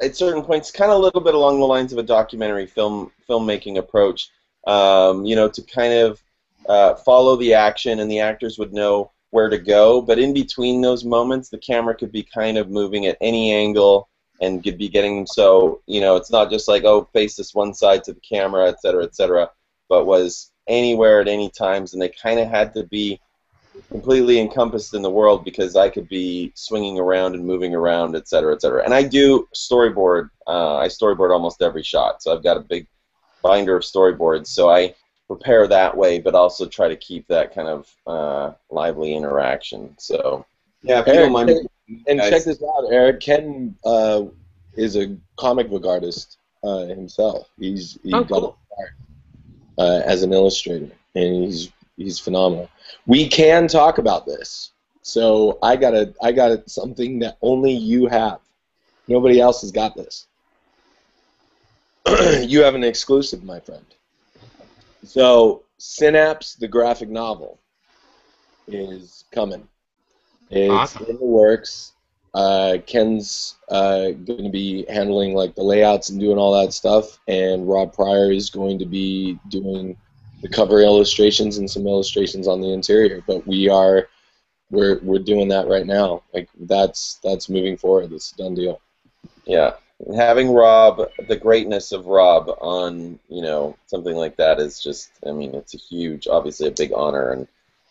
at certain points kind of a little bit along the lines of a documentary filmmaking approach, you know, to kind of follow the action, and the actors would know where to go, but in between those moments, the camera could be kind of moving at any angle and could be getting them so, you know, it's not just like, oh, face this one side to the camera, et cetera, but was anywhere at any times, and they kind of had to be completely encompassed in the world because I could be swinging around and moving around, et cetera, et cetera. And I do storyboard. I storyboard almost every shot, so I've got a big binder of storyboards, so I prepare that way, but also try to keep that kind of lively interaction. So, yeah, if you don't mind. And check this out, Eric. Ken is a comic book artist himself. He's got a start as an illustrator, and he's phenomenal. We can talk about this. So I got something that only you have. Nobody else has got this. you have an exclusive, my friend. So, Synapse, the graphic novel, is coming. It's Awesome. in the works. Ken's going to be handling like the layouts and doing all that stuff, and Rob Pryor is going to be doing the cover illustrations and some illustrations on the interior. But we're doing that right now. Like that's moving forward. It's a done deal. Yeah, having Rob, the greatness of Rob on, something like that is just, I mean, it's a huge, obviously a big honor,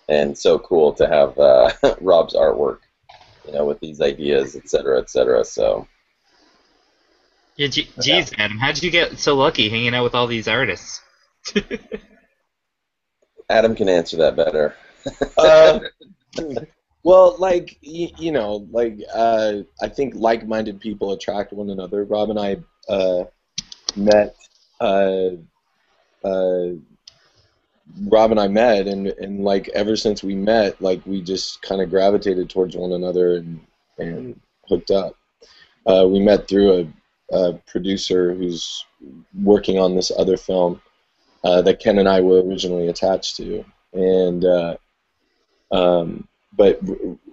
and so cool to have Rob's artwork, with these ideas, et cetera, et cetera. So, Yeah, geez, Adam, how'd you get so lucky hanging out with all these artists? Adam can answer that better. Well, like I think like-minded people attract one another. Rob and I met. And like ever since we met, like we just kind of gravitated towards one another and hooked up. We met through a producer who's working on this other film that Ken and I were originally attached to, and but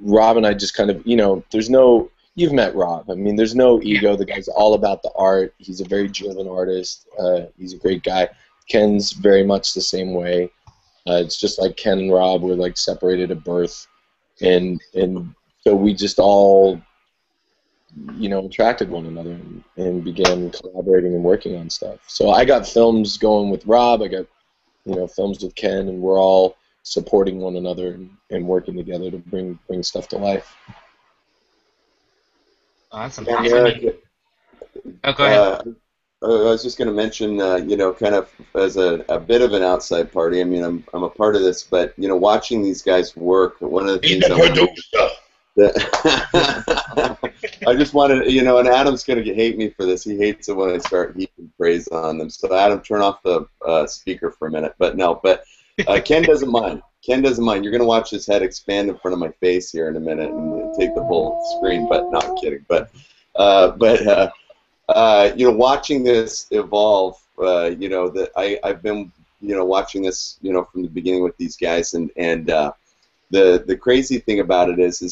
Rob and I just kind of, you've met Rob. I mean, there's no ego. The guy's all about the art. He's a very driven artist. He's a great guy. Ken's very much the same way. It's just like Ken and Rob were like separated at birth, and so we just all, attracted one another and began collaborating and working on stuff. So I got films going with Rob. I got, films with Ken, and we're all supporting one another and working together to bring stuff to life. Awesome. And Oh, go ahead. I was just going to mention, kind of as a bit of an outside party. I mean, I'm a part of this, but watching these guys work, one of the things I want I just wanted, and Adam's going to hate me for this. He hates it when I start heaping praise on them. So Adam, turn off the speaker for a minute. But Ken doesn't mind. Ken doesn't mind. You're going to watch his head expand in front of my face here in a minute and take the whole screen. But no, I'm kidding. But watching this evolve, I've been, watching this, from the beginning with these guys, and the crazy thing about it is and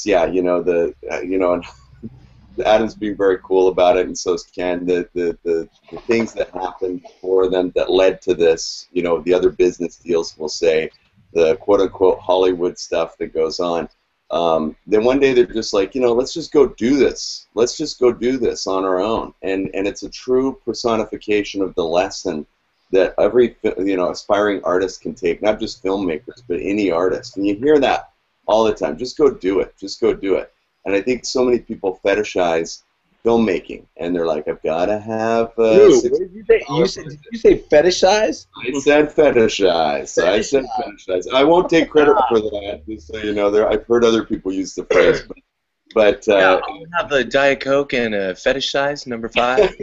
Adam's being very cool about it, and so is Ken. The things that happened for them that led to this, the other business deals, we'll say, the quote-unquote Hollywood stuff that goes on. Then one day they're just like, let's just go do this. Let's just go do this on our own. And it's a true personification of the lesson that every aspiring artist can take, not just filmmakers, but any artist. And you hear that all the time. Just go do it. Just go do it. And I think so many people fetishize filmmaking, and they're like, I've got to have. What did you say? Did you say fetishize? I said fetishize. I said fetishize. I won't take credit for that, just so you know. I've heard other people use the phrase, but I'll have a Diet Coke and a fetishize number 5.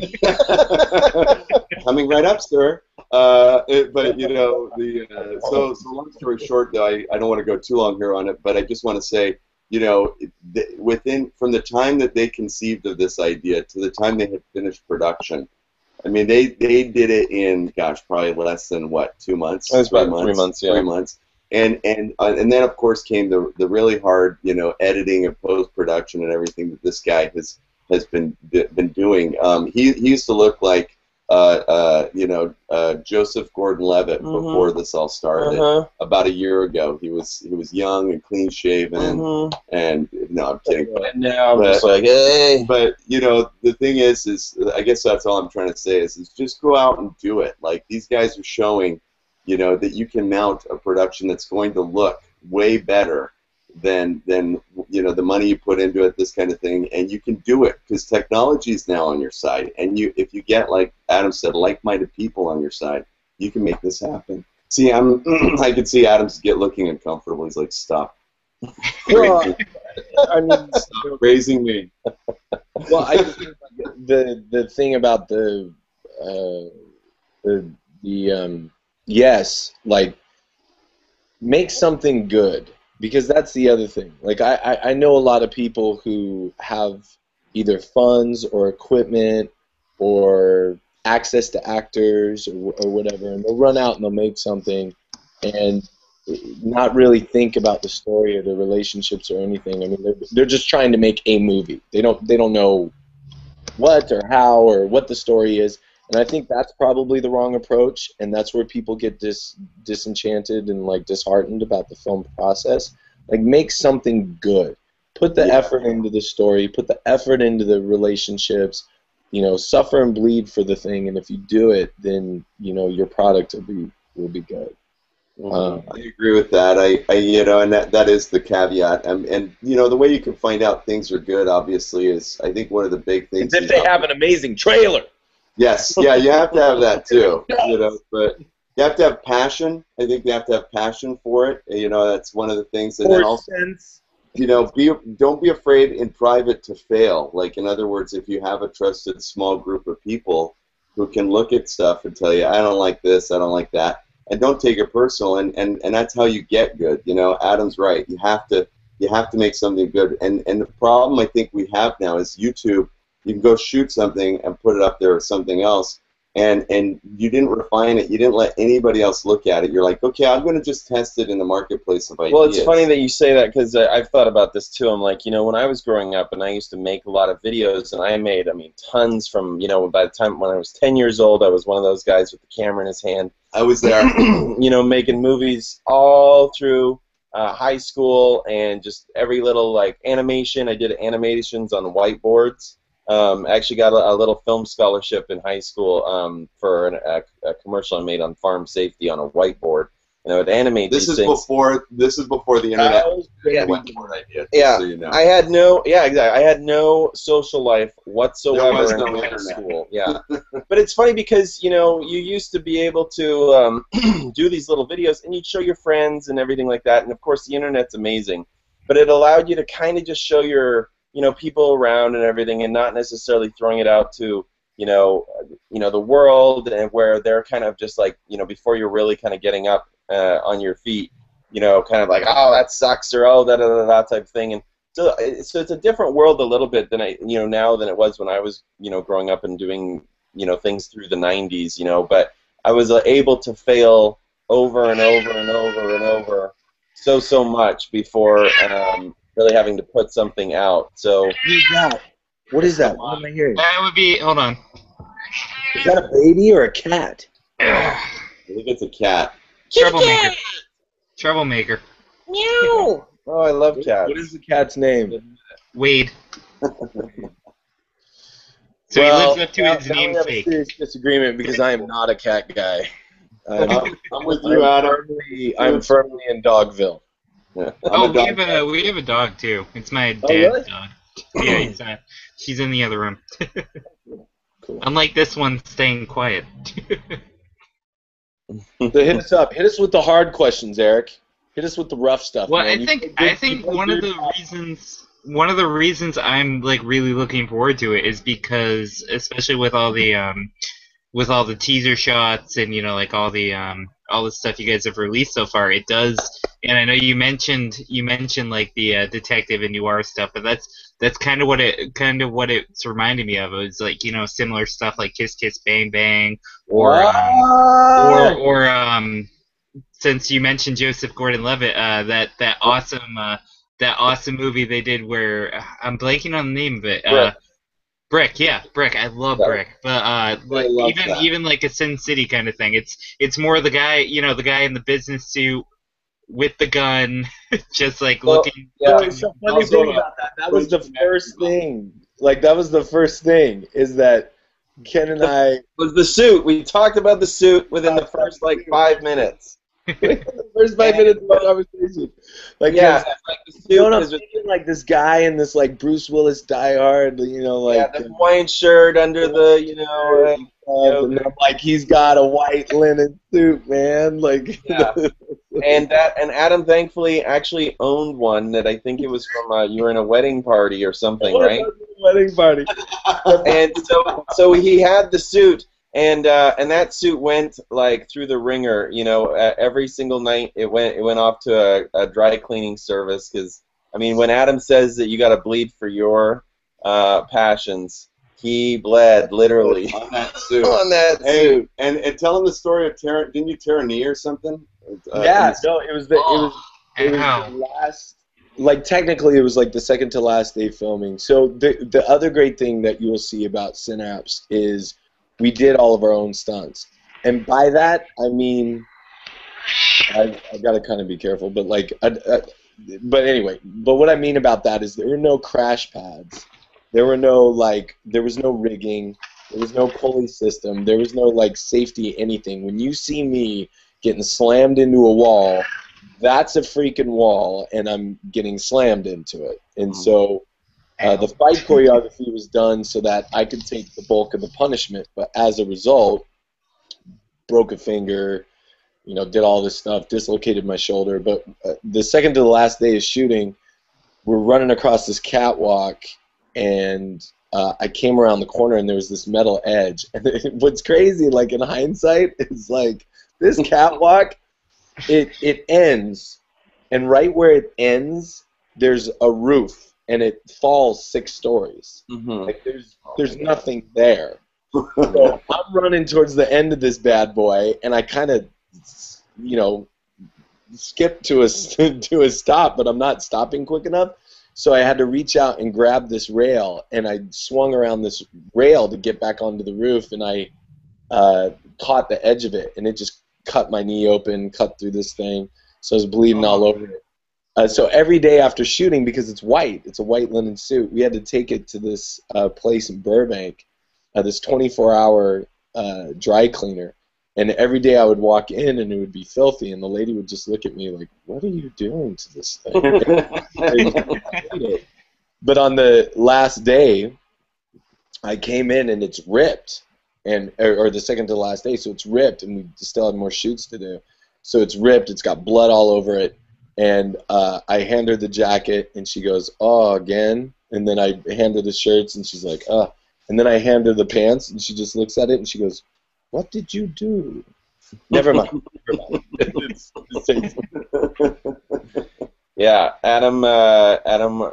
Coming right up, sir. So long story short, though, I don't want to go too long here on it, but I just want to say, from the time that they conceived of this idea to the time they had finished production, I mean, they did it in, probably less than 2 months? It was about 3 months, yeah. 3 months. And then, of course, came the really hard, editing and post-production and everything that this guy has been doing. He used to look like Joseph Gordon-Levitt before this all started. About a year ago, he was young and clean shaven, and no, I'm kidding. But now I'm just like, hey. But the thing is I guess that's all I'm trying to say is just go out and do it. Like these guys are showing, that you can mount a production that's going to look way better than the money you put into it, this kind of thing, and you can do it because technology is now on your side, and if you get, like Adam said, like-minded people on your side, you can make this happen. See, I could see Adam's looking uncomfortable. He's like, stop. Well, I mean, stop raising me. Well, I think the thing about the yes, like make something good. Because that's the other thing. Like I know a lot of people who have either funds or equipment or access to actors or whatever, and they'll run out and they'll make something and not really think about the story or the relationships or anything. I mean, they're just trying to make a movie. They don't know what or how or what the story is. And I think that's probably the wrong approach, and that's where people get disenchanted and like disheartened about the film process. Like, make something good. Put the effort into the story. Put the effort into the relationships. You know, suffer and bleed for the thing. And if you do it, then your product will be good. I agree with that. And that is the caveat. And the way you can find out things are good, obviously, is I think one of the big things. If they have an amazing trailer. Yes, yeah, you have to have that too. But you have to have passion. I think you have to have passion for it. That's one of the things. And then also, don't be afraid in private to fail. Like, in other words, if you have a trusted small group of people who can look at stuff and tell you, I don't like this, I don't like that, and don't take it personal. And that's how you get good. Adam's right. You have to make something good. And the problem I think we have now is YouTube. You can go shoot something and put it up there or something else, and you didn't refine it. You didn't let anybody else look at it. You're like, okay, I'm going to just test it in the marketplace of ideas. Well, it's funny that you say that because I've thought about this too. I'm like, when I was growing up and I used to make a lot of videos, and I made, tons from, by the time when I was 10 years old, I was one of those guys with the camera in his hand. I was there. Making movies all through high school and just every little, animation. I did animations on whiteboards. Actually got a little film scholarship in high school for a commercial I made on farm safety on a whiteboard, and I would animate these things. This is before the internet. Whiteboard idea. Yeah, so you know. I had no. Yeah, exactly. I had no social life whatsoever There was in no high internet. school. Yeah, but it's funny because you used to be able to do these little videos, and you'd show your friends and everything like that. And of course, the internet's amazing, but it allowed you to kind of just show your people around and everything, and not necessarily throwing it out to, the world, and where they're kind of just like, before you're really kind of getting up on your feet, kind of like, oh, that sucks, or oh, da type thing. And so it's a different world a little bit than now than it was when I was, growing up and doing, things through the 90s, but I was able to fail over and over and over and over so much before really having to put something out. So What is that? What am I hearing? That would be. Hold on. Is that a baby or a cat? I think it's a cat. Troublemaker. Troublemaker. Meow. Oh, I love cats. What is the cat's name? Wade. So he lives up to his now we have a namesake. serious disagreement because I am not a cat guy. I'm with you, Adam. I'm firmly in Dogville. Yeah. Oh, we have a dog too. It's my dad's really? dog. Yeah, she's in the other room. Cool. Unlike this one, staying quiet. So hit us up. Hit us with the hard questions, Eric. Hit us with the rough stuff. Well, man. I think one of the reasons I'm like really looking forward to it is because, especially with all the teaser shots and like all the stuff you guys have released so far, it does. And I know you mentioned like the detective and noir stuff, but that's kind of what it's reminding me of. It was like similar stuff like Kiss Kiss Bang Bang or since you mentioned Joseph Gordon-Levitt, that awesome movie they did where I'm blanking on the name of it. Brick, yeah, Brick. I love Brick, but even like a Sin City kind of thing. It's more the guy, the guy in the business suit with the gun, just like looking. Yeah. It's a funny thing about that. That was the first thing. Like that was the first thing is that Ken and I was the suit. We talked about the suit within the first 5 minutes. The first 5 minutes of our conversation. Like, yeah, like the suit I'm thinking like this guy in this like Bruce Willis Die Hard, like the Hawaiian shirt under the, and I'm like he's got a white linen suit, man. Like, and Adam thankfully actually owned one that I think it was from you were in a wedding party or something, right? Wedding party. And so he had the suit. And that suit went like through the ringer, every single night it went off to a dry cleaning service because when Adam says that you got to bleed for your passions, He bled, literally. On that suit. On that Hey, suit. and tell him the story of tearing. Didn't you tear a knee or something? No, it was Ow. the last. Like technically, it was like the second to last day filming. So the other great thing that you will see about Synapse is we did all of our own stunts, and by that I mean I got to kind of be careful, but but anyway, but what I mean about that is there were no crash pads, there was no rigging, there was no pulley system, there was no like safety anything. When you see me getting slammed into a wall, that's a freaking wall, and I'm getting slammed into it. And so the fight choreography was done so that I could take the bulk of the punishment, but as a result, broke a finger, did all this stuff, dislocated my shoulder. But the second to the last day of shooting, we're running across this catwalk, and I came around the corner, and there was this metal edge. And what's crazy, like in hindsight, is like this catwalk, it ends, and right where it ends, there's a roof, and it falls 6 stories. Like there's nothing there. So I'm running towards the end of this bad boy, and I kind of, skip to a stop, but I'm not stopping quick enough. So I had to reach out and grab this rail, and I swung around this rail to get back onto the roof, and I caught the edge of it, and it just cut my knee open, cut through this thing, so I was bleeding all over it. So every day after shooting, because it's a white linen suit, we had to take it to this place in Burbank, this 24-hour dry cleaner. And every day I would walk in, and it would be filthy, and the lady would just look at me like, "What are you doing to this thing?" But on the last day, I came in, and it's ripped, or the second to the last day, so it's ripped, and we still had more shoots to do. So it's ripped, it's got blood all over it, and I hand her the jacket, and she goes, "Oh, again?" And then I hand her the shirts, and she's like, "Oh." And then I hand her the pants, and she just looks at it, and she goes, "What did you do?" Never mind. Yeah, Adam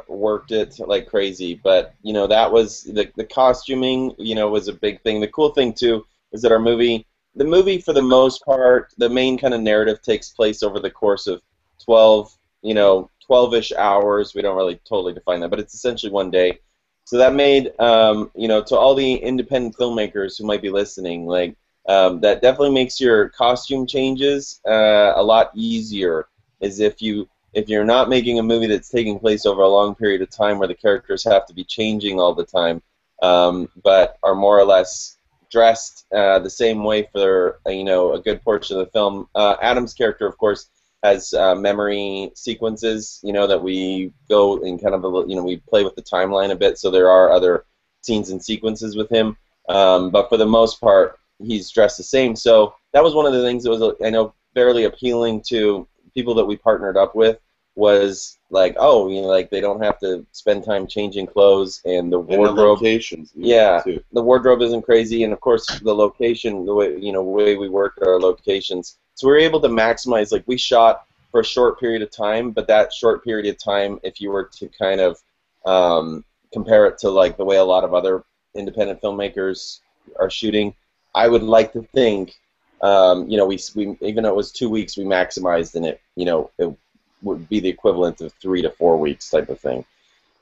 worked it like crazy, but that was the costuming. Was a big thing. The cool thing too is that the movie for the most part, the main kind of narrative takes place over the course of 12-ish hours. We don't really totally define that, but it's essentially one day. So that made to all the independent filmmakers who might be listening, like. That definitely makes your costume changes a lot easier. As if you're not making a movie that's taking place over a long period of time where the characters have to be changing all the time, but are more or less dressed the same way for a good portion of the film. Adam's character, of course, has memory sequences that we go in kind of we play with the timeline a bit, so there are other scenes and sequences with him, but for the most part he's dressed the same. So that was one of the things that was, I know, fairly appealing to people that we partnered up with, was like, oh, like they don't have to spend time changing clothes, and the wardrobe. And the locations. Yeah, too. the wardrobe isn't crazy, and of course the location, the way we work at our locations. So we were able to maximize. Like we shot for a short period of time, but that short period of time, if you were to kind of compare it to like the way a lot of other independent filmmakers are shooting, I would like to think, we even though it was 2 weeks, we maximized in it. It would be the equivalent of 3 to 4 weeks type of thing,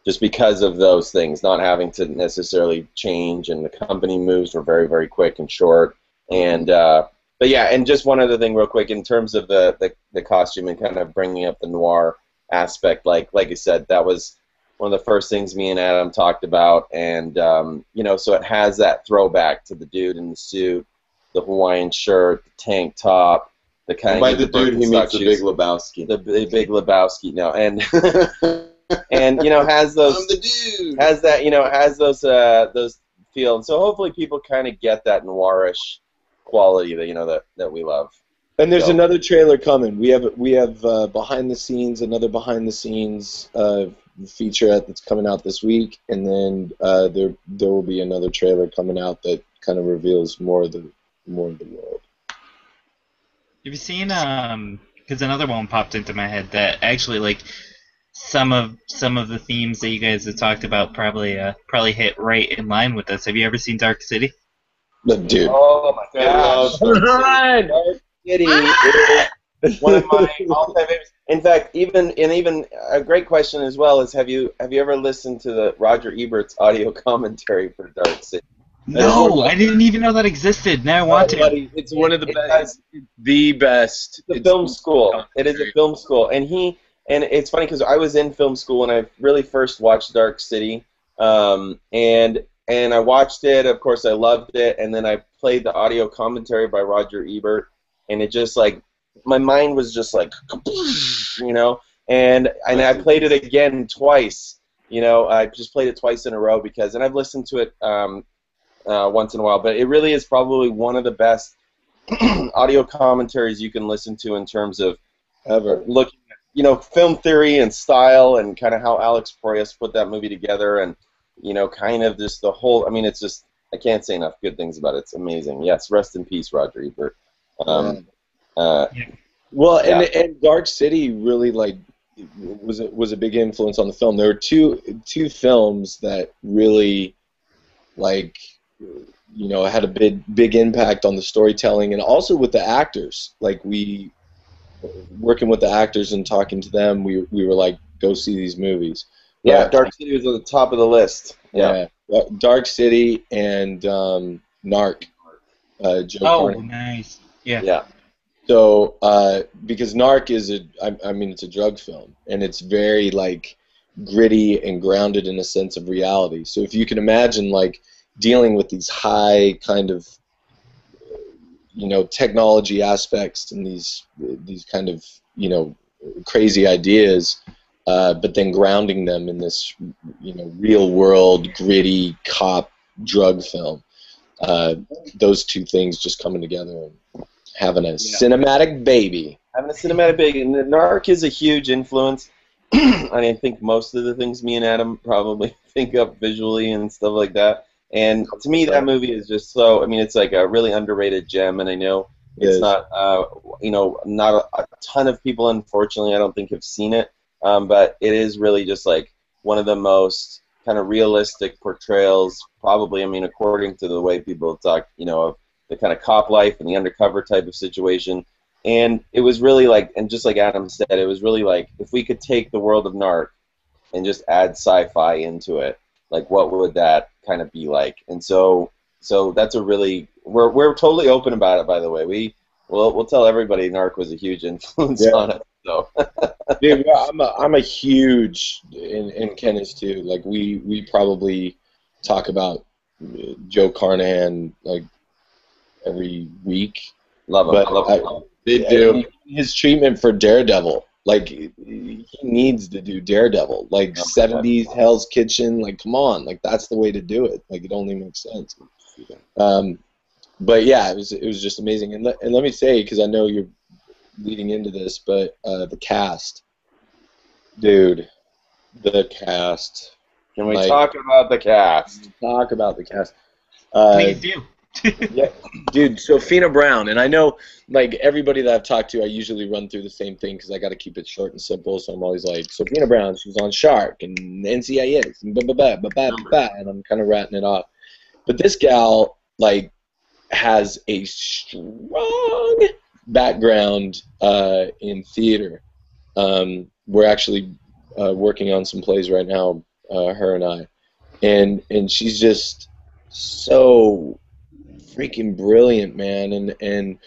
just because of those things, not having to necessarily change, and the company moves were very, very quick and short. And but yeah, and just one other thing real quick in terms of the costume and kind of bringing up the noir aspect, like I said, that was one of the first things me and Adam talked about, and so it has that throwback to the dude in the suit, the Hawaiian shirt, the tank top, the kind by the dude he meets the Big Lebowski. The Big Lebowski, no, and and has those. I'm the dude. Has that has those feel, and so hopefully people kind of get that noirish quality that that we love. And there's another trailer coming. We have behind the scenes, another behind the scenes featurette that's coming out this week, and then there will be another trailer coming out that kind of reveals more of the world. Have you seen because another one popped into my head that actually, like, some of the themes that you guys have talked about probably hit right in line with us. Have you ever seen Dark City? Dude. Oh my I gosh. love Dark City. Dark City is one of my all-time favorites. In fact, even a great question as well is have you ever listened to the Roger Ebert's audio commentary for Dark City? No, I didn't even know that existed. Now I want to. Buddy, it's one of the best. It's the best. It's a film school. It is a film school, and it's funny because I was in film school when I really first watched Dark City, and I watched it. Of course, I loved it, and then I played the audio commentary by Roger Ebert, and it just like my mind was just like, you know, and I played it again twice. You know, I just played it twice in a row and I've listened to it once in a while, but it really is probably one of the best audio commentaries you can listen to in terms of Ever. looking at, you know, film theory and style and kind of how Alex Proyas put that movie together and, you know, kind of just the whole, I mean, it's just, I can't say enough good things about it. It's amazing. Yes, rest in peace, Roger Ebert. Well, and Dark City really like was a big influence on the film. There were two films that really like had a big impact on the storytelling and also with the actors. Like we working with the actors and talking to them, we were like, go see these movies. Yeah, Dark City was at the top of the list. Yeah. Dark City and Narc. Joe Carnahan. Nice. Yeah. Yeah. So, because Narc is it's a drug film, and it's very like gritty and grounded in a sense of reality. So if you can imagine like dealing with these high kind of technology aspects and these kind of crazy ideas, but then grounding them in this real world gritty cop drug film. Those two things just coming together and having a cinematic baby. Having a cinematic baby. And Narc is a huge influence. I think most of the things me and Adam probably think up visually and stuff like that. And to me, that movie is just so, I mean, it's like a really underrated gem, and I know it's not, not a ton of people, unfortunately, I don't think have seen it, but it is really just like one of the most kind of realistic portrayals, probably, I mean, according to the way people talk, of the kind of cop life and the undercover type of situation. And it was really like, and just like Adam said, it was really like, if we could take the world of Narc and just add sci-fi into it, like what would that kind of be like? And so that's a really, we're totally open about it, by the way. We'll tell everybody Narc was a huge influence on it. So. Dude, I'm a huge, and Ken is too. Like we probably talk about Joe Carnahan like every week. Love him. Love him. They do. His treatment for Daredevil, like he needs to do Daredevil, like 70s Hell's Kitchen. Like, come on, like that's the way to do it. Like it only makes sense. But yeah, it was just amazing. And let me say, because I know you're leading into this, but the cast, dude, the cast. Can we talk about the cast? Talk about the cast. Please do. Yeah, dude, Sophina Brown, and I know, like, everybody that I've talked to, I usually run through the same thing because I got to keep it short and simple, so I'm always like, Sophina Brown, she's on Shark, and NCIS, and and I'm kind of ratting it off. But this gal, like, has a strong background in theater. We're actually working on some plays right now, her and I, and she's just so freaking brilliant, man, and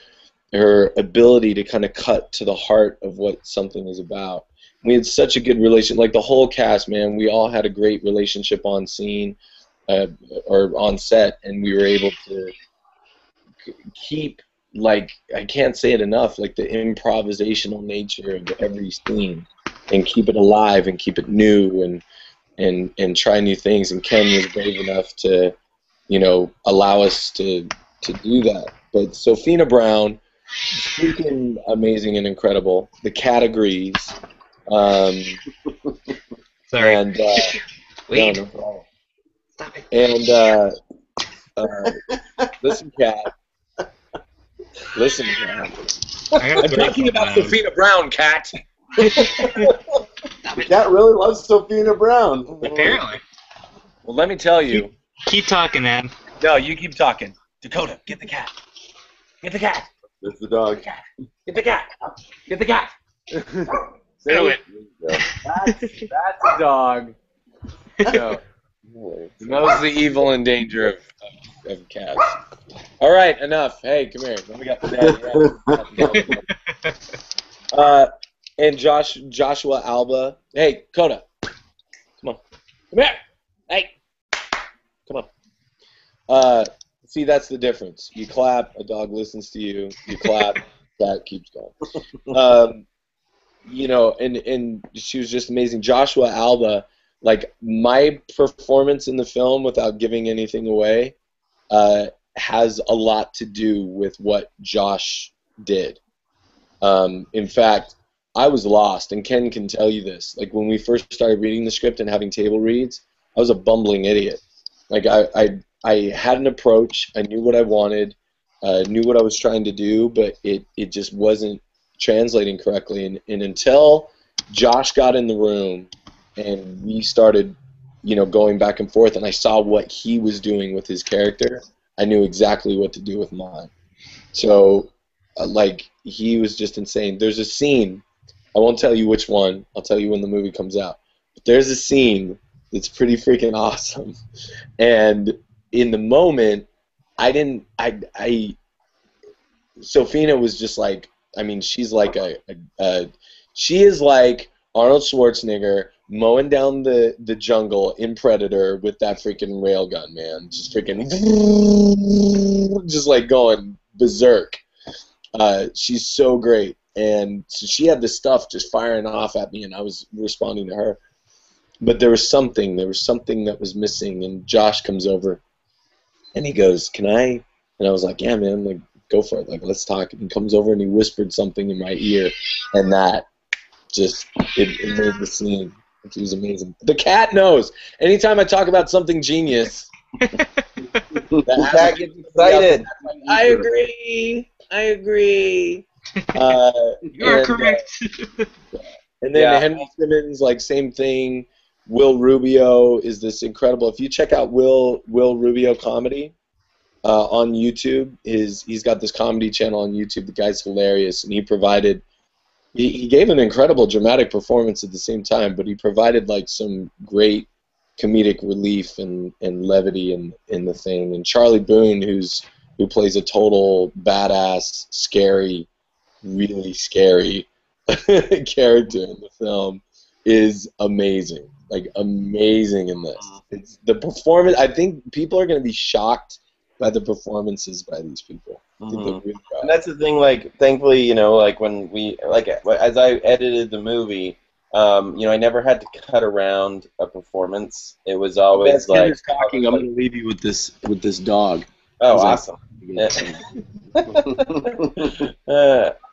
her ability to kind of cut to the heart of what something is about. We had such a good relation, like the whole cast, man. We all had a great relationship on scene or on set, and we were able to keep, like, I can't say it enough, like the improvisational nature of every scene, and keep it alive and keep it new and try new things. And Ken was brave enough to allow us to do that. But Sophina Brown, freaking amazing and incredible. The categories. Sorry. And, Wait. No problem. Stop it. And, listen, Kat. Listen, Kat. I'm talking about Sophina Brown, Kat. Stop The cat really loves Sophia Brown. Apparently. Well, let me tell you. Keep talking, Ed. No, you keep talking. Dakota, get the cat. Get the cat. That's the dog. Get the cat. Get the cat. Do it. That's a dog. No. Knows the evil and danger of cats. All right, enough. Hey, come here. Then we got the dad. And Joshua Alba. Hey, Coda. Come on. Come here. Hey. Come on. See, that's the difference. You clap, a dog listens to you. You clap, cat keeps going. You know, and she was just amazing. Joshua Alba, like, my performance in the film, without giving anything away, has a lot to do with what Josh did. In fact, I was lost, and Ken can tell you this. Like, when we first started reading the script and having table reads, I was a bumbling idiot. Like, I had an approach, I knew what I wanted, knew what I was trying to do, but it just wasn't translating correctly. And until Josh got in the room and we started, you know, going back and forth, and I saw what he was doing with his character, I knew exactly what to do with mine. So, like, he was just insane. There's a scene, I won't tell you which one, I'll tell you when the movie comes out, but there's a scene that's pretty freaking awesome. And in the moment, Sophina was just like, I mean, she's like she is like Arnold Schwarzenegger mowing down the jungle in Predator with that freaking railgun, man. Just freaking, just like going berserk. She's so great. And so she had this stuff just firing off at me, and I was responding to her. But there was something that was missing, and Josh comes over, and he goes, "Can I?" And I was like, "Yeah, man, like, go for it. Like, let's talk." And he comes over and he whispered something in my ear, and that just, it made the scene. It was amazing. The cat knows. Anytime I talk about something genius, The cat gets excited. I agree. I agree. You're correct. And then Henry Simmons, like, same thing. Will Rubio is this incredible. If you check out Will Rubio comedy on YouTube, he's got this comedy channel on YouTube. The guy's hilarious, and he gave an incredible dramatic performance at the same time, but he provided, like, some great comedic relief and levity in the thing. And Charlie Boone, who plays a total badass, scary, really scary character in the film, is amazing. Like, amazing in this. It's the performance. I think people are going to be shocked by the performances by these people. I think they're really And that's the thing, like, thankfully, you know, like, when we, like, as I edited the movie, you know, I never had to cut around a performance. It was always like, Ken's talking. I'm going to leave you with this dog. oh, awesome.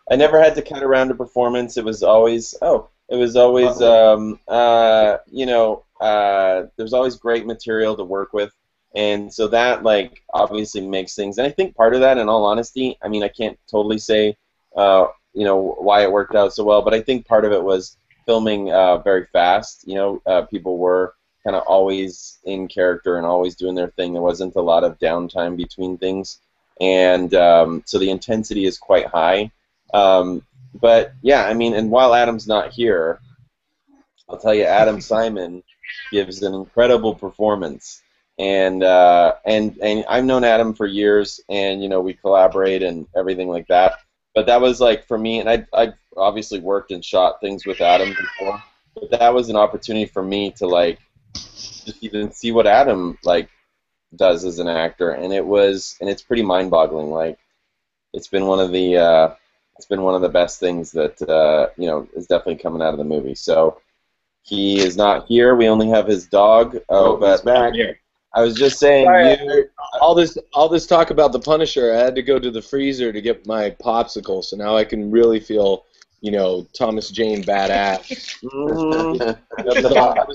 I never had to cut around a performance. It was always, you know, there's always great material to work with. And so that, like, obviously makes things, and I think part of that, in all honesty, I mean, I can't totally say, you know, why it worked out so well, but I think part of it was filming very fast. You know, people were kind of always in character and always doing their thing. There wasn't a lot of downtime between things, and so the intensity is quite high. But yeah, I mean, and while Adam's not here, I'll tell you, Adam Simon gives an incredible performance. And I've known Adam for years, and, you know, we collaborate and everything like that. But that was, like, for me, and I've obviously worked and shot things with Adam before, but that was an opportunity for me to, like, just even see what Adam, like, does as an actor, and it's pretty mind-boggling. Like, it's been one of the best things that you know, is definitely coming out of the movie. So he is not here. We only have his dog. Oh, but he's back. I was just saying, all this talk about the Punisher, I had to go to the freezer to get my popsicle, so now I can really feel, you know, Thomas Jane badass. All the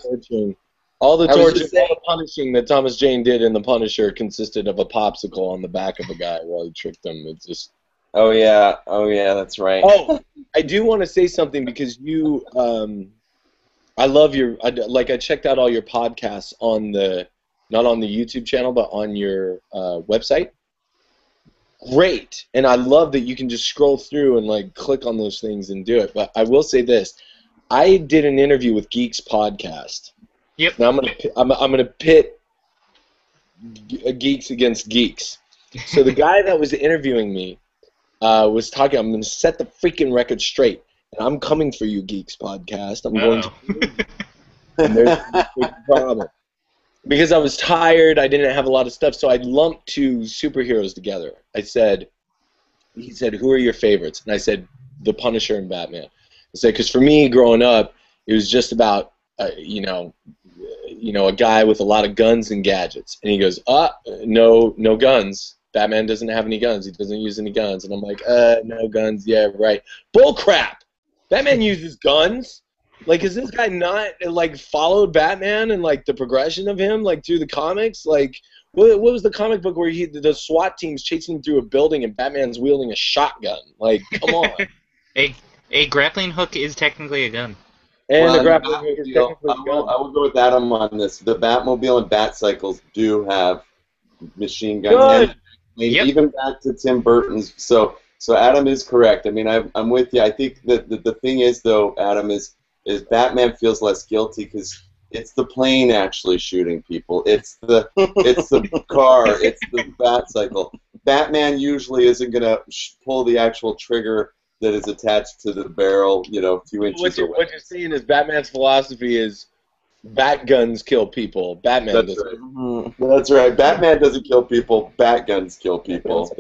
torture, all the punishing that Thomas Jane did in the Punisher consisted of a popsicle on the back of a guy while he tricked him. It's just. Oh yeah, that's right. Oh, I do want to say something, because you I love your I checked out all your podcasts on the not on the YouTube channel but on your website. Great, and I love that you can just scroll through and like click on those things and do it. But I will say this: I did an interview with Geeks Podcast. Yep. Now I'm gonna pit geeks against geeks. So the guy that was interviewing me was talking. I'm gonna set the freaking record straight, and I'm coming for you, Geeks Podcast. I'm going to. And there's a big problem. Because I was tired, I didn't have a lot of stuff, so I lumped two superheroes together. He said, who are your favorites? And I said, The Punisher and Batman. I said, because for me, growing up, it was just about, a guy with a lot of guns and gadgets. And he goes, no guns. Batman doesn't have any guns. He doesn't use any guns. And I'm like, no guns. Yeah, right. Bull crap. Batman uses guns. Like, has this guy not, like, followed Batman and, like, the progression of him, like, through the comics? Like, what was the comic book where the SWAT team's chasing him through a building and Batman's wielding a shotgun? Like, come on. A grappling hook is technically a gun. And Well, the grappling hook is technically a gun. I will go with Adam on this. The Batmobile and Batcycles do have machine guns. Good. Yep. Even back to Tim Burton's. So Adam is correct. I mean, I'm with you. I think that the thing is, though, Adam, is Batman feels less guilty because it's the plane actually shooting people. It's the car. It's the Batcycle. Batman usually isn't gonna pull the actual trigger that is attached to the barrel, 2 inches away. What you're saying is Batman's philosophy is bat guns kill people. Batman That's doesn't. right. That's right. Batman doesn't kill people. Bat guns kill people.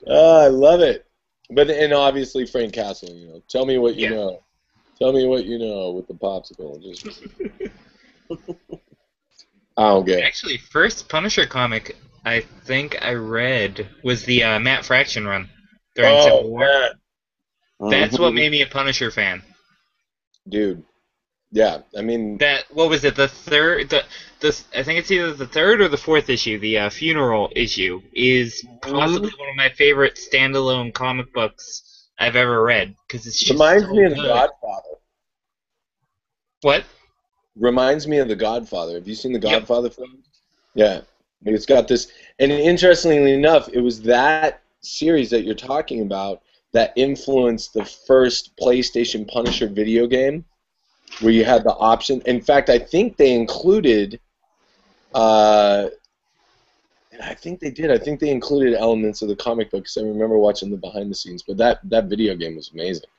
I love it. And obviously Frank Castle, tell me what you know. Tell me what you know with the popsicle. Just I don't get it. Actually, first Punisher comic I think I read was the Matt Fraction run during Civil War. Matt. That's what made me a Punisher fan. Dude. Yeah, I mean What was it? The third, I think it's either the third or the fourth issue. The funeral issue is possibly one of my favorite standalone comic books I've ever read because it's just reminds so me of The good. Godfather. What? Reminds me of The Godfather. Have you seen The Godfather film? Yeah. It's got this, and interestingly enough, it was that series that you're talking about that influenced the first PlayStation Punisher video game, where you had the option. In fact, I think they included, I think they did. I think they included elements of the comic book, because I remember watching the behind the scenes. But that video game was amazing.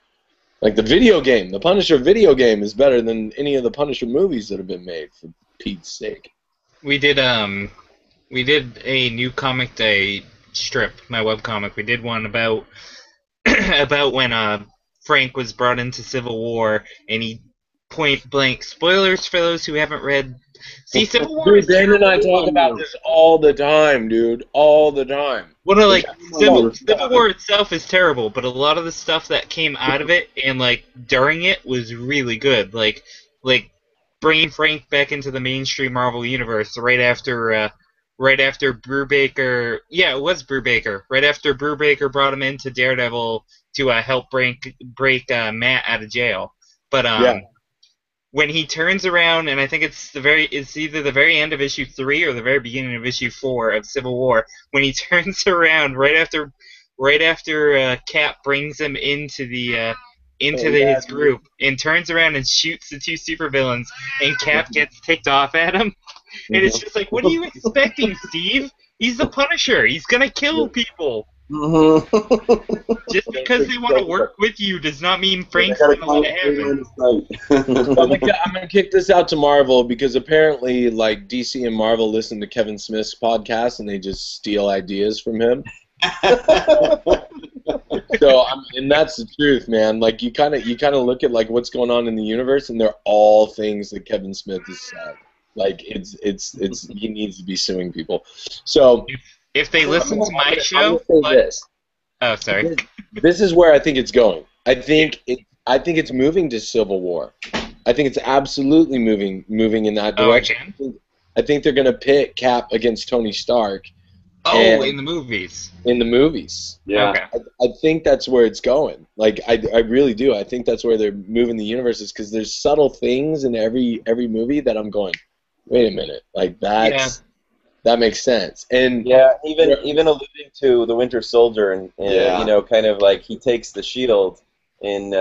Like the video game, the Punisher video game is better than any of the Punisher movies that have been made, for Pete's sake. We did a new comic day strip, my webcomic. We did one about about when Frank was brought into Civil War, and he point blank spoilers for those who haven't read. See, Civil War. Dude, Dan and I talk about this all the time, dude, all the time. Well, no, like Civil War itself is terrible, but a lot of the stuff that came out of it and like during it was really good. Like bringing Frank back into the mainstream Marvel universe right after Brubaker. Yeah, it was Brubaker. Right after Brubaker brought him into Daredevil to help break Matt out of jail. But when he turns around, and I think it's either the very end of issue 3 or the very beginning of issue 4 of Civil War, when he turns around right after Cap brings him into his group and turns around and shoots the two supervillains, and Cap gets ticked off at him. And it's just like, what are you expecting, Steve? He's the Punisher. He's gonna kill people. Just because they want to work with you does not mean Frank's gonna let it happen. I'm gonna kick this out to Marvel, because apparently, like, DC and Marvel listen to Kevin Smith's podcast and they just steal ideas from him. So, and that's the truth, man. Like, you kind of look at like what's going on in the universe, and they're all things that Kevin Smith has said. Like, it's he needs to be suing people. So if they listen to my show, oh, sorry. This is where I think it's going. I think it's moving to Civil War. I think it's absolutely moving in that direction. Oh, I think they're going to pit Cap against Tony Stark, Oh, in the movies. in the movies. Yeah. Okay. I think that's where it's going. Like I really do. I think that's where they're moving the universes because there's subtle things in every movie that I'm going, wait a minute, like Yeah. that makes sense. And Yeah, even alluding to the Winter Soldier and Yeah. you know, kind of like he takes the shield in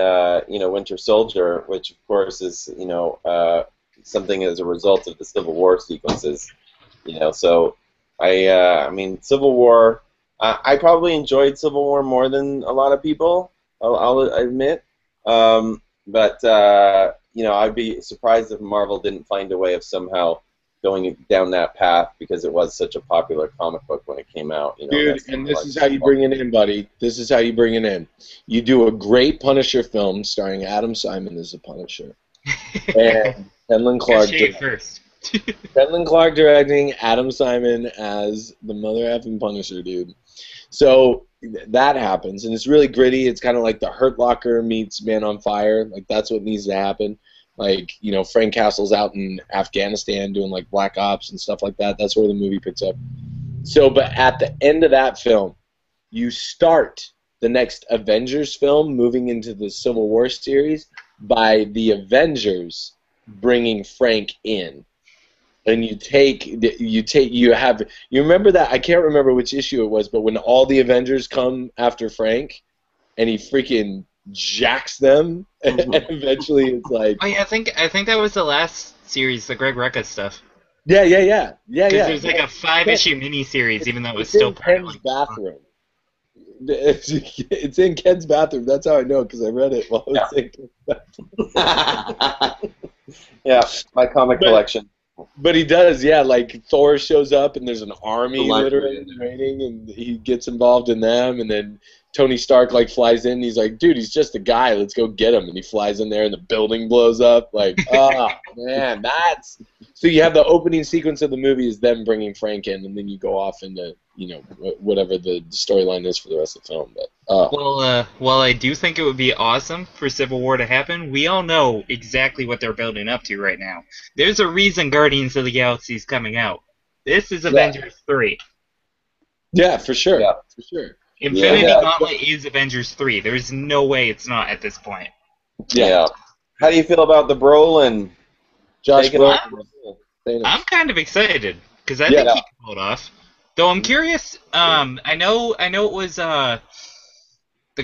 you know, Winter Soldier, which of course is, you know, something as a result of the Civil War sequences. You know, so I mean, Civil War. I probably enjoyed Civil War more than a lot of people. I'll admit. But you know, I'd be surprised if Marvel didn't find a way of somehow going down that path because it was such a popular comic book when it came out. You know, dude, that's and like this is how you bring it in, buddy. This is how you bring it in. You do a great Punisher film starring Adam Simon as the Punisher, and Penlin Clark. Shave first. Penlin Clark directing, Adam Simon as the mother effing Punisher, dude. So that happens, and it's really gritty. It's kind of like the Hurt Locker meets Man on Fire. Like that's what needs to happen. Like, you know, Frank Castle's out in Afghanistan doing like Black Ops and stuff like that. That's where the movie picks up. So, but at the end of that film, you start the next Avengers film moving into the Civil War series by the Avengers bringing Frank in. And you remember that, I can't remember which issue it was, but when all the Avengers come after Frank and he freaking jacks them and eventually it's like, Oh yeah, I think that was the last series, the Greg Rucka stuff. yeah. Because there's like a 5-issue miniseries, even though it was It's still in part of Ken's like. bathroom. It's in Ken's bathroom. That's how I know, because I read it while I was in Ken's bathroom. yeah, my comic collection. But he does, yeah. Like Thor shows up, and there's an army The library. literally training, and he gets involved in them. And then Tony Stark like flies in. And he's like, "Dude, he's just a guy. Let's go get him." And he flies in there, and the building blows up. Like, oh man, that's so. You have the opening sequence of the movie is them bringing Frank in, and then you go off into whatever the storyline is for the rest of the film. But Well, while I do think it would be awesome for Civil War to happen, we all know exactly what they're building up to right now. There's a reason Guardians of the Galaxy is coming out. This is Avengers 3. yeah, for sure, Yeah. for sure. Infinity Yeah. Gauntlet is Avengers 3. There's no way it's not at this point. Yeah. How do you feel about the Brolin? Josh Taking Brolin. off? I'm kind of excited because I Yeah. think he can pull it off. Though I'm curious. I know it was the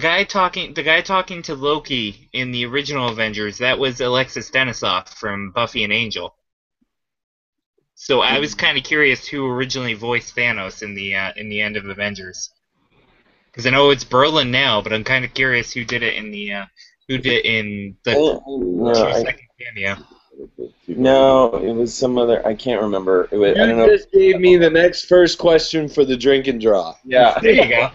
guy talking to Loki in the original Avengers. That was Alexis Denisof from Buffy and Angel. So I was kind of curious who originally voiced Thanos in the end of Avengers. Because I know it's Brolin now, but I'm kind of curious who did it in the No, 2-second cameo. no, it was some other. I can't remember. It was, I don't You know. just gave me the next first question for the drink and draw. Yeah. There you go.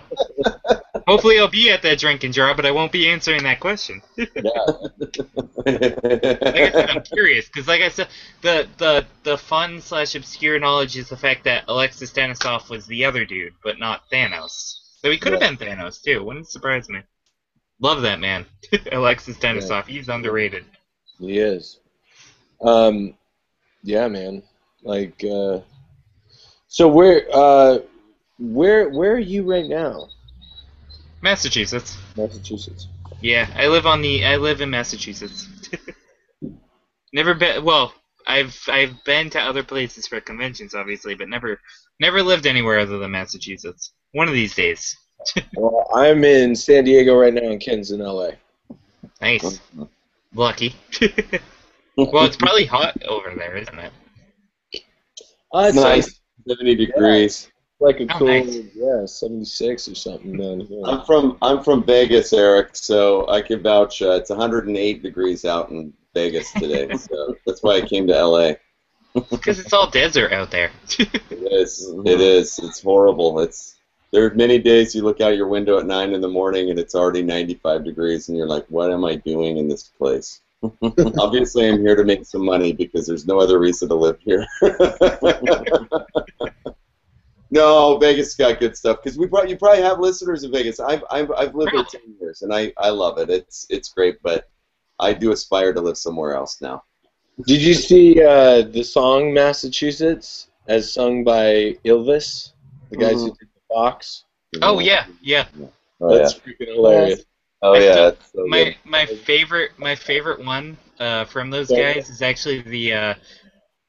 Hopefully I'll be at that drink and draw, but I won't be answering that question. Like I said, I'm curious because, like I said, the fun/obscure knowledge is the fact that Alexis Denisof was the other dude, but not Thanos. So he could have been Thanos too. Wouldn't surprise me. Love that man, Alexis Denisof. He's underrated. He is. Yeah, man. Like, so where are you right now? Massachusetts. Massachusetts. Yeah, I live in Massachusetts. Never been. Well, I've been to other places for conventions, obviously, but never lived anywhere other than Massachusetts. One of these days. Well, I'm in San Diego right now, and Ken's in LA. Nice. Lucky. Well, it's probably hot over there, isn't it? It's Nice. 70 degrees. like a Oh, cool, nice. 76 or something down here. I'm from Vegas, Eric, so I can vouch. It's 108 degrees out in Vegas today, so that's why I came to LA. Because it's all desert out there. It is. It is. It's horrible. There are many days you look out your window at 9 in the morning and it's already 95 degrees, and you're like, what am I doing in this place? Obviously, I'm here to make some money because there's no other reason to live here. No, Vegas got good stuff because you probably have listeners in Vegas. I've lived there 10 years and I love it. It's great, but I do aspire to live somewhere else now. Did you see the song Massachusetts as sung by Elvis? The guys who did the Fox. Oh yeah, yeah. Oh, That's freaking hilarious. Oh I yeah, still, that's so my good. my favorite one from those guys is actually the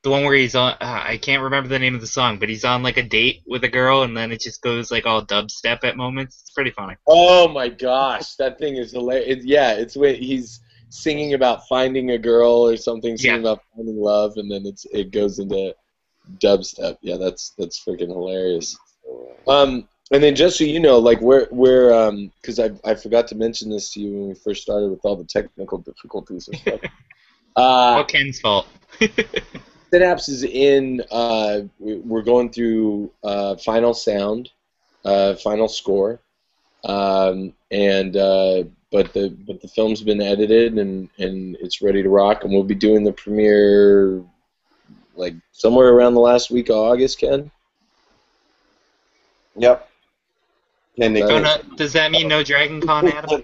one where he's on. I can't remember the name of the song, but he's on like a date with a girl, and then it just goes like all dubstep at moments. It's pretty funny. Oh my gosh, that thing is hilarious. Yeah, it's when he's singing about finding a girl or something, singing Yeah. about finding love, and then it goes into dubstep. Yeah, that's freaking hilarious. And then just so you know, like we're because I forgot to mention this to you when we first started with all the technical difficulties and stuff. All Ken's fault. Synapse is in. We're going through final sound, final score, and but the film's been edited and it's ready to rock, and we'll be doing the premiere like somewhere around the last week of August, Ken. Yep. Can Oh, no, does that mean no Dragon Con, Adam?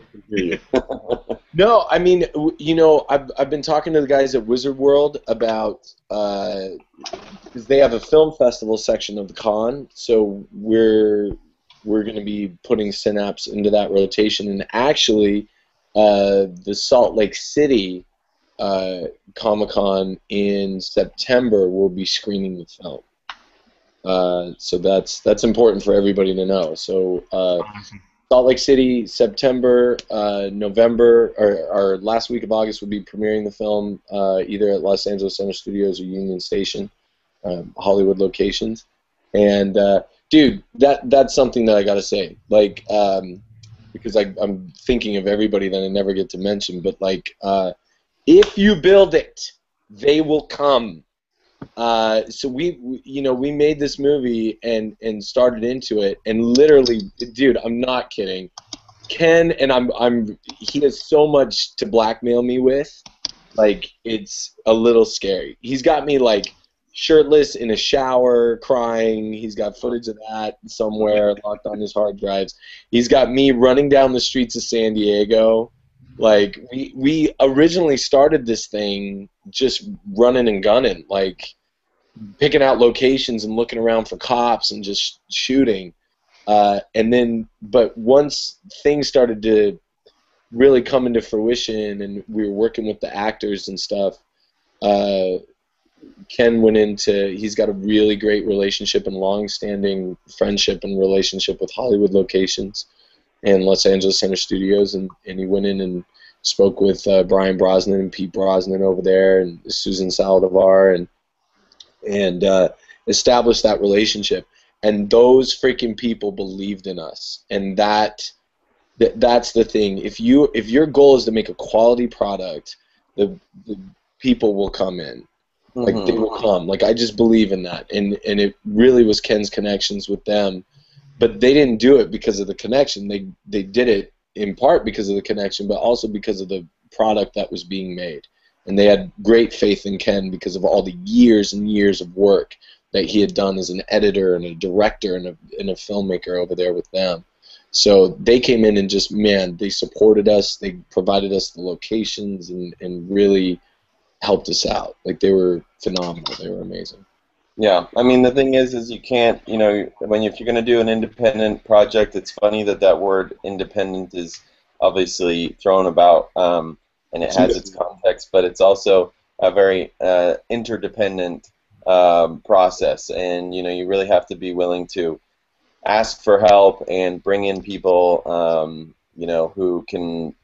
No, I mean, I've been talking to the guys at Wizard World about because they have a film festival section of the con, so we're going to be putting Synapse into that rotation, and actually, the Salt Lake City Comic-Con in September will be screening the film. So that's important for everybody to know. So Awesome. Salt Lake City, September, November, or last week of August, we'll be premiering the film either at Los Angeles Center Studios or Union Station, Hollywood locations. And dude, that's something that I gotta say, like, because I'm thinking of everybody that I never get to mention, but like, if you build it, they will come. So we made this movie and started into it, and literally, dude, I'm not kidding. Ken and he has so much to blackmail me with, like it's a little scary. He's got me like shirtless in a shower crying. He's got footage of that somewhere locked on his hard drives. He's got me running down the streets of San Diego. Like we originally started this thing just running and gunning, like picking out locations and looking around for cops and just shooting. And then, but once things started to really come into fruition and we were working with the actors and stuff, Ken went into, he's got a really great relationship and long-standing friendship and relationship with Hollywood locations and Los Angeles Center Studios, and he went in and spoke with Brian Brosnan and Pete Brosnan over there and Susan Saldivar and established that relationship. And those freaking people believed in us, and that's the thing. If your goal is to make a quality product, the people will come in. Like they will come. Like I just believe in that, and it really was Ken's connections with them, but they didn't do it because of the connection. They did it in part because of the connection, but also because of the product that was being made. And they had great faith in Ken because of all the years and years of work that he had done as an editor and a director and a filmmaker over there with them. So they came in and just, man, they supported us. They provided us the locations and really helped us out. Like they were phenomenal. They were amazing. Yeah, I mean the thing is you can't, if you're going to do an independent project, it's funny that word independent is obviously thrown about, and it has its context, but it's also a very interdependent process, and you really have to be willing to ask for help and bring in people, who can,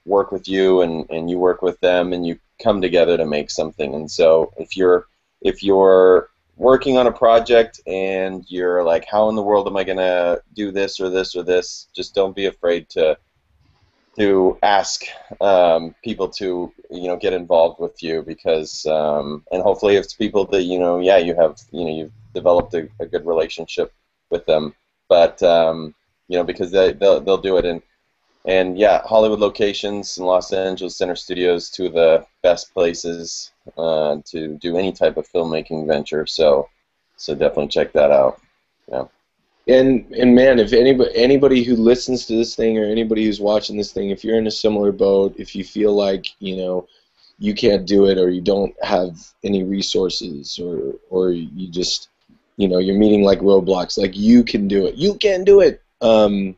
work with you and you work with them and you come together to make something. And so if you're working on a project and you're like, how in the world am I going to do this or this or this, just don't be afraid to ask people to get involved with you, because and hopefully it's people that you have you've developed a good relationship with them, but because they'll do it. And yeah, Hollywood locations and Los Angeles Center Studios, two of the best places to do any type of filmmaking venture. So definitely check that out. Yeah. And man, if anybody who listens to this thing or anybody who's watching this thing, if you're in a similar boat, if you feel like you can't do it or you don't have any resources or you just you're meeting like roadblocks. Like, you can do it. You can do it. I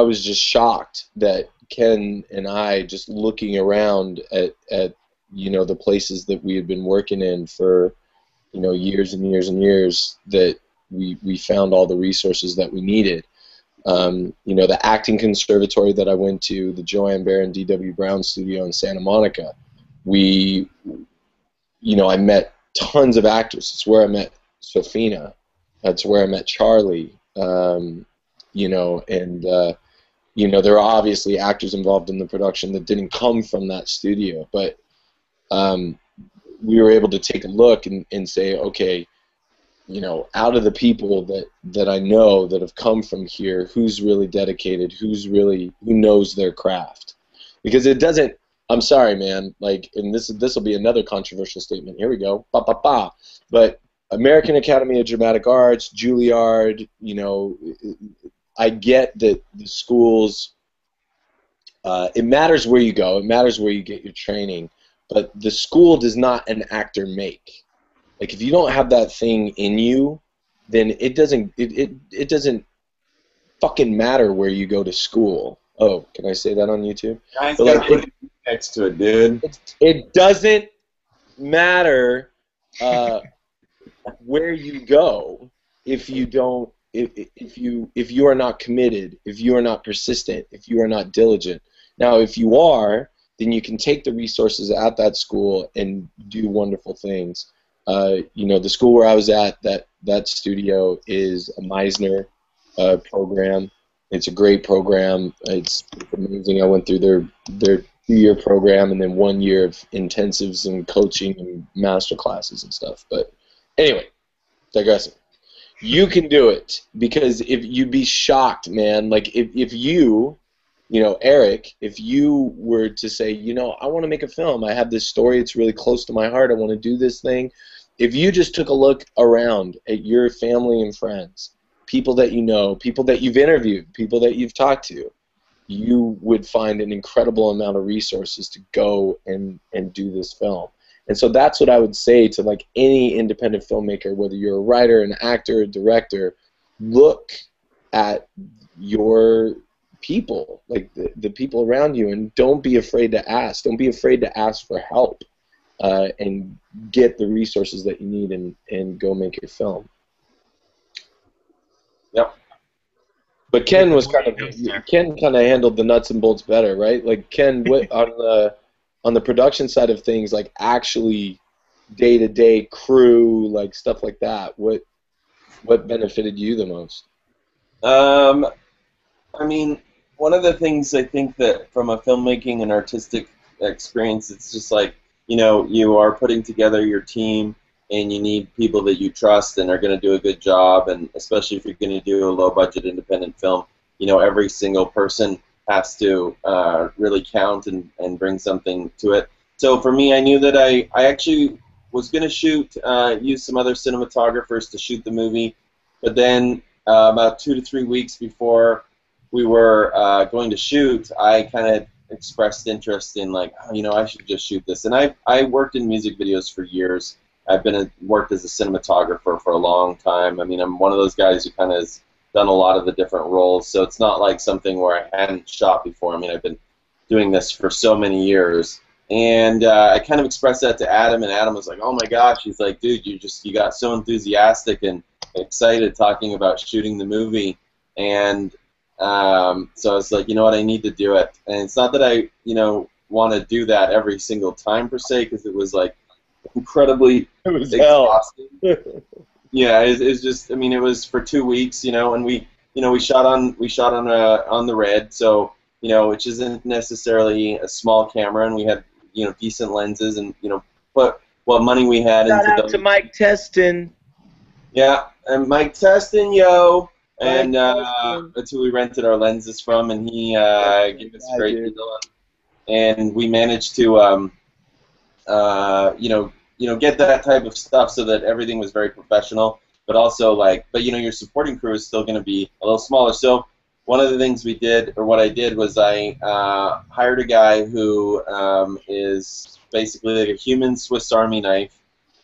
was just shocked that Ken and I, just looking around at the places that we had been working in for years and years and years, that we found all the resources that we needed. The acting conservatory that I went to, the Joanne Baer and D.W. Brown studio in Santa Monica, I met tons of actors. It's where I met Sofina. That's where I met Charlie. There are obviously actors involved in the production that didn't come from that studio, but we were able to take a look and say, okay, out of the people that I know that have come from here, who's really dedicated, who knows their craft. Because it doesn't, I'm sorry, man, like, and this will be another controversial statement. Here we go. But American Academy of Dramatic Arts, Juilliard, I get that the schools, it matters where you go, it matters where you get your training, but the school does not an actor make. Like, if you don't have that thing in you, then it doesn't fucking matter where you go to school. Oh, can I say that on YouTube? Guys, But, gotta like, put it next to it, dude. it doesn't matter where you go if you don't if you are not committed, if you are not persistent, if you are not diligent. Now, if you are, then you can take the resources at that school and do wonderful things. The school where I was at, that studio is a Meisner program. It's a great program. It's amazing. I went through their 2-year program and then 1 year of intensives and coaching and master classes and stuff. But anyway, digressing. You can do it, because if you'd be shocked, man. Like, if you, Eric, if you were to say, I want to make a film. I have this story. It's really close to my heart. I want to do this thing. If you just took a look around at your family and friends, people that you know, people that you've interviewed, people that you've talked to, you would find an incredible amount of resources to go and do this film. And so that's what I would say to, like, any independent filmmaker, whether you're a writer, an actor, a director. Look at your people, like the people around you, and don't be afraid to ask. Don't be afraid to ask for help, and get the resources that you need, and go make your film. Yep. But Ken kind of handled the nuts and bolts better, right? Like, Ken, what on the production side of things, like, actually day-to-day crew, like, stuff like that, what benefited you the most? I mean, one of the things I think that from a filmmaking and artistic experience, it's just like, you are putting together your team, and you need people that you trust and are going to do a good job, and especially if you're going to do a low-budget independent film, every single person has to really count and bring something to it. So for me, I knew that I actually was going to use some other cinematographers to shoot the movie, but then about 2 to 3 weeks before we were going to shoot, I kind of expressed interest in, like, I should just shoot this. And I worked in music videos for years. I've worked as a cinematographer for a long time. I mean, I'm one of those guys who kind of has done a lot of the different roles, so it's not like something where I hadn't shot before. I mean, I've been doing this for so many years. And I kind of expressed that to Adam, and Adam was like, oh my gosh. He's like, dude, you got so enthusiastic and excited talking about shooting the movie. And so I was like, you know what, I need to do it. And it's not that I, want to do that every single time per se, because it was like incredibly exhausting. Yeah, it's just, I mean, it was for 2 weeks, and we shot on the Red, so, which isn't necessarily a small camera, and we had, decent lenses, and, put what money we had into those. Shout out to Mike Teston. Yeah, and Mike Teston, yo. And that's who we rented our lenses from, and he gave us a great deal. And we managed to, get that type of stuff so that everything was very professional. But also, your supporting crew is still going to be a little smaller. So one of the things we did, or what I did, was I hired a guy who is basically like a human Swiss Army knife.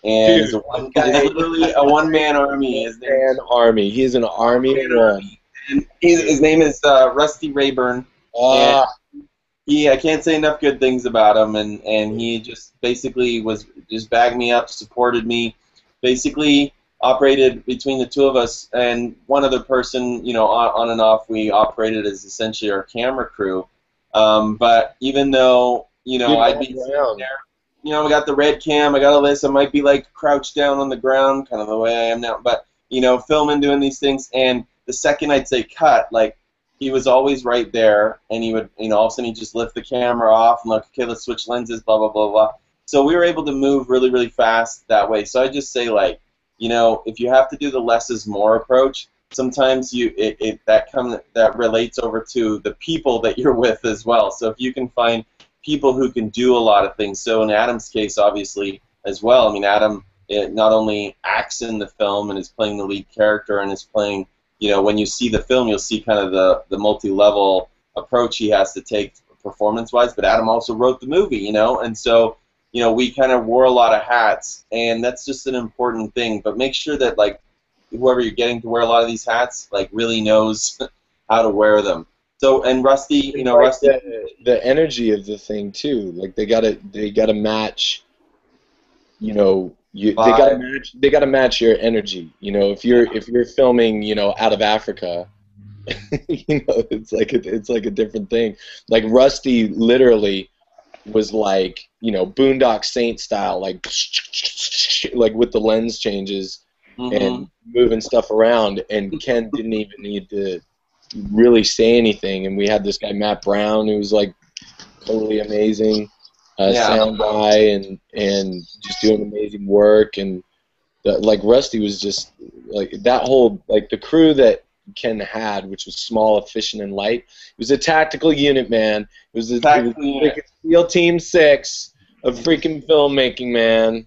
and Dude, is literally a one-man army. His name an army. He's an army of one. and his name is Rusty Rayburn. Ah, I can't say enough good things about him, and he just basically was just bagged me up, supported me, basically operated between the two of us and one other person, on and off. We operated as essentially our camera crew. But even though, I'd be sitting there, I got the red cam, I got all this, I might be like crouched down on the ground, kind of the way I am now, but, filming, doing these things, and the second I'd say cut, like, he was always right there, and he would, all of a sudden he'd just lift the camera off and like, okay, let's switch lenses, blah, blah, blah, blah. So we were able to move really, really fast that way. So I just say, like, if you have to do the less is more approach, sometimes that relates over to the people that you're with as well. So if you can find people who can do a lot of things. So in Adam's case, obviously, as well, I mean, Adam not only acts in the film and is playing the lead character and is playing, when you see the film, you'll see kind of the multi-level approach he has to take performance-wise, but Adam also wrote the movie, and so, we kind of wore a lot of hats, and that's just an important thing, but make sure that, like, whoever you're getting to wear a lot of these hats, like, really knows how to wear them. So, and Rusty, Rusty, the energy of the thing too. Like they gotta match. They gotta match your energy. If you're filming, out of Africa, it's like a different thing. Like Rusty literally was like, Boondock Saint style, like with the lens changes and moving stuff around, and Ken didn't even need to really say anything, and we had this guy Matt Brown who was like totally amazing, sound guy, and just doing amazing work, and like Rusty was just like that whole, like, the crew that Ken had, which was small, efficient, and light. It was a tactical unit, man. It was freaking SEAL Team 6 of freaking filmmaking, man.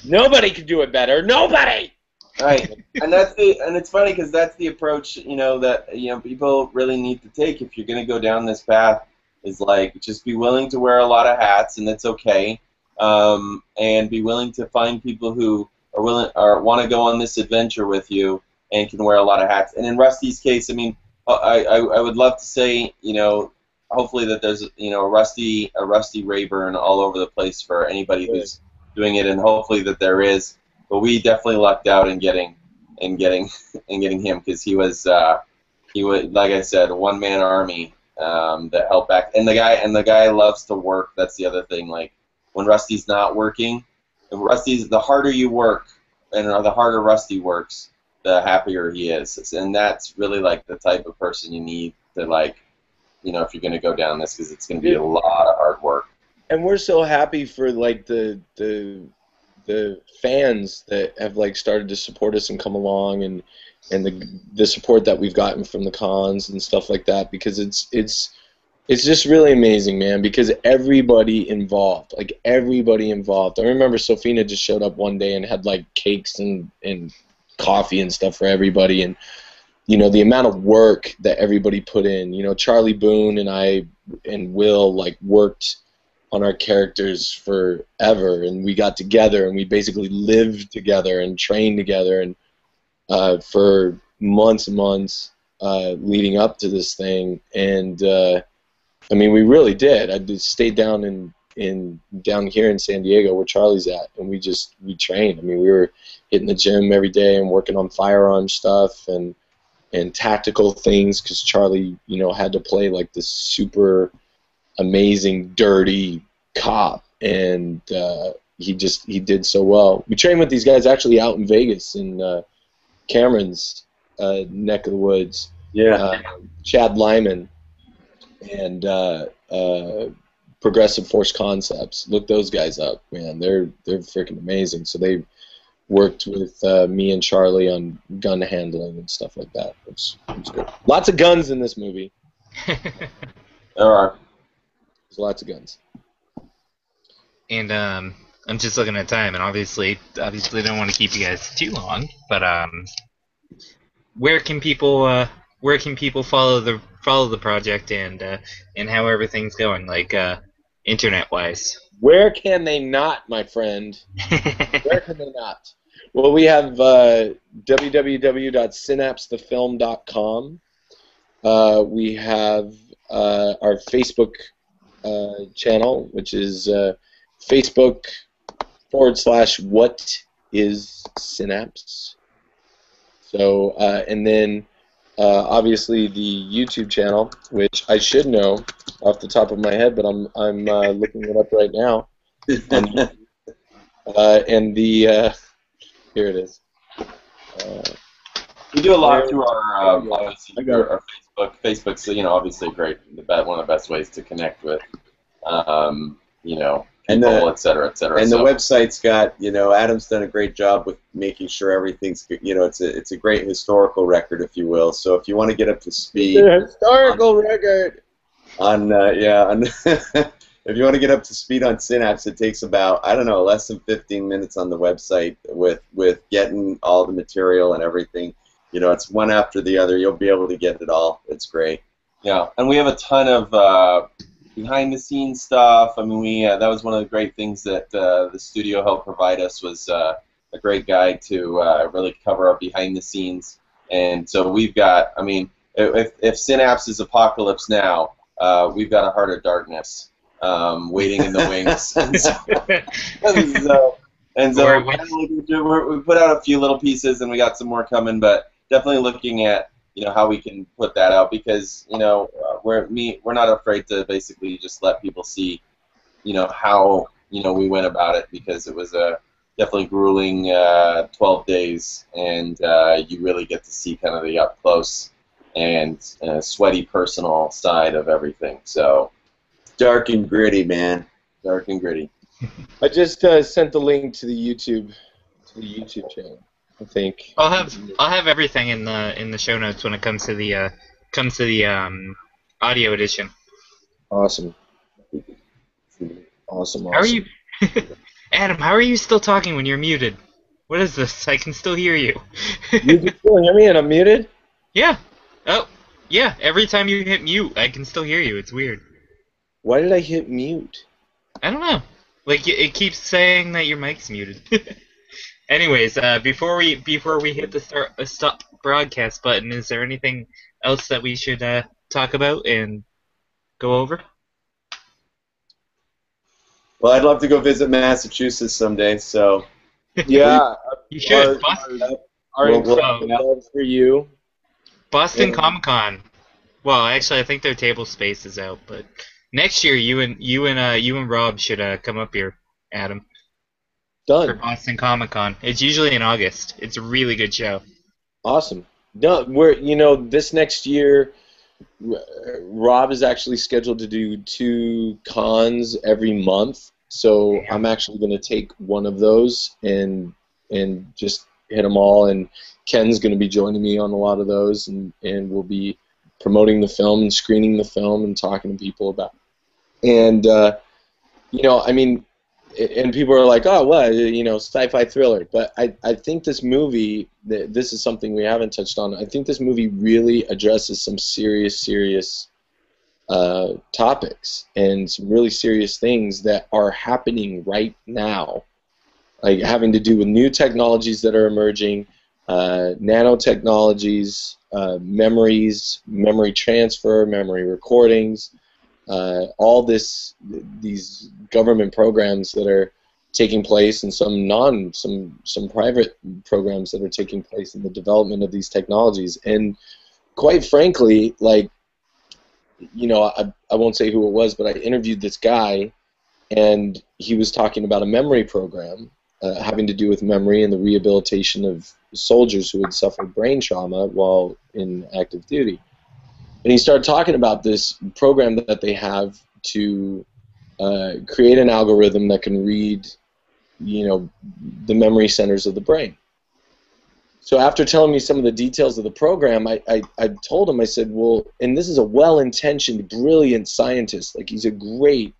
Nobody could do it better. Nobody. Right, and it's funny because that's the approach, that people really need to take if you're going to go down this path. Is like, just be willing to wear a lot of hats, and that's okay, and be willing to find people who are willing or want to go on this adventure with you and can wear a lot of hats. And in Rusty's case, I mean, I would love to say, hopefully that there's a Rusty Rayburn all over the place for anybody who's doing it, and hopefully that there is. But we definitely lucked out in getting him, because he was like I said, a one-man army that helped back. And the guy loves to work. That's the other thing. Like, when Rusty's not working, the harder you work and the harder Rusty works, the happier he is. And that's really like the type of person you need to, like, if you're going to go down this, because it's going to be a lot of hard work. And we're so happy for like the fans that have like started to support us and come along, and the support that we've gotten from the cons and stuff like that, because it's just really amazing, man, because everybody involved. I remember Sofina just showed up one day and had like cakes and coffee and stuff for everybody, and the amount of work that everybody put in. Charlie Boone and I and Will like worked on our characters forever, and we got together and we basically lived together and trained together, and for months and months leading up to this thing. And I mean, we really did. I just stayed down down here in San Diego where Charlie's at, and we trained. I mean, we were hitting the gym every day and working on firearm stuff and tactical things, because Charlie, had to play like this super amazing, dirty cop, and he did so well. We trained with these guys actually out in Vegas in Cameron's neck of the woods. Yeah. Chad Lyman and Progressive Force Concepts. Look those guys up, man. They're freaking amazing. So they worked with me and Charlie on gun handling and stuff like that. It was good. Lots of guns in this movie. There are. There's lots of guns. And I'm just looking at time, and obviously don't want to keep you guys too long. But where can people follow the project and how everything's going, like internet wise? Where can they not, my friend? Where can they not? Well, we have www.synapsethefilm.com. We have our Facebook channel, which is Facebook.com/What is Synapse. So, and then obviously the YouTube channel, which I should know off the top of my head, but I'm looking it up right now. And the here it is. We do a lot through our obviously our Facebook. Facebook's obviously great, one of the best ways to connect with people, et cetera, et cetera. And the website's got Adam's done a great job with making sure everything's it's a great historical record, if you will. So if you want to get up to speed, historical record on if you want to get up to speed on Synapse, it takes about less than 15 minutes on the website with getting all the material and everything. It's one after the other. You'll be able to get it all. It's great. Yeah, and we have a ton of behind-the-scenes stuff. I mean, that was one of the great things that the studio helped provide us was a great guide to really cover our behind-the-scenes. And so we've got, if Synapse is Apocalypse Now, we've got a Heart of Darkness waiting in the wings. and so we put out a few little pieces, and we got some more coming, but definitely looking at how we can put that out, because we're not afraid to basically just let people see how we went about it, because it was a definitely grueling 12 days, and you really get to see kind of the up close and sweaty personal side of everything. So dark and gritty, man. Dark and gritty. I just sent the link to the YouTube channel. I think I'll have everything in the show notes when it comes to the audio edition. Awesome. How are you, Adam? How are you still talking when you're muted? What is this? I can still hear you. You can still hear me and I'm muted? Yeah. Oh, yeah. Every time you hit mute, I can still hear you. It's weird. Why did I hit mute? I don't know. Like it keeps saying that your mic's muted. Anyways, before we hit the stop broadcast button, is there anything else that we should talk about and go over? Well, I'd love to go visit Massachusetts someday. So yeah, you should. Our for you. Boston Comic Con. Well, actually, I think their table space is out, but next year you and Rob should come up here, Adam. Done. For Boston Comic Con. It's usually in August. It's a really good show. Awesome. No, this next year, Rob is actually scheduled to do 2 cons every month. So I'm actually going to take one of those and just hit them all. And Ken's going to be joining me on a lot of those, and we'll be promoting the film and screening the film and talking to people about it. And and people are like, oh, what, sci-fi thriller. But I think this movie, this is something we haven't touched on. I think this movie really addresses some serious topics and some really serious things that are happening right now, like having to do with new technologies that are emerging, nanotechnologies, memory transfer, memory recordings, all these government programs that are taking place, and some private programs that are taking place in the development of these technologies. And quite frankly, I won't say who it was, but I interviewed this guy, and he was talking about a memory program having to do with memory and the rehabilitation of soldiers who had suffered brain trauma while in active duty. And he started talking about this program that they have to create an algorithm that can read, the memory centers of the brain. So after telling me some of the details of the program, I told him, I said, well, and this is a well-intentioned, brilliant scientist. Like, he's a great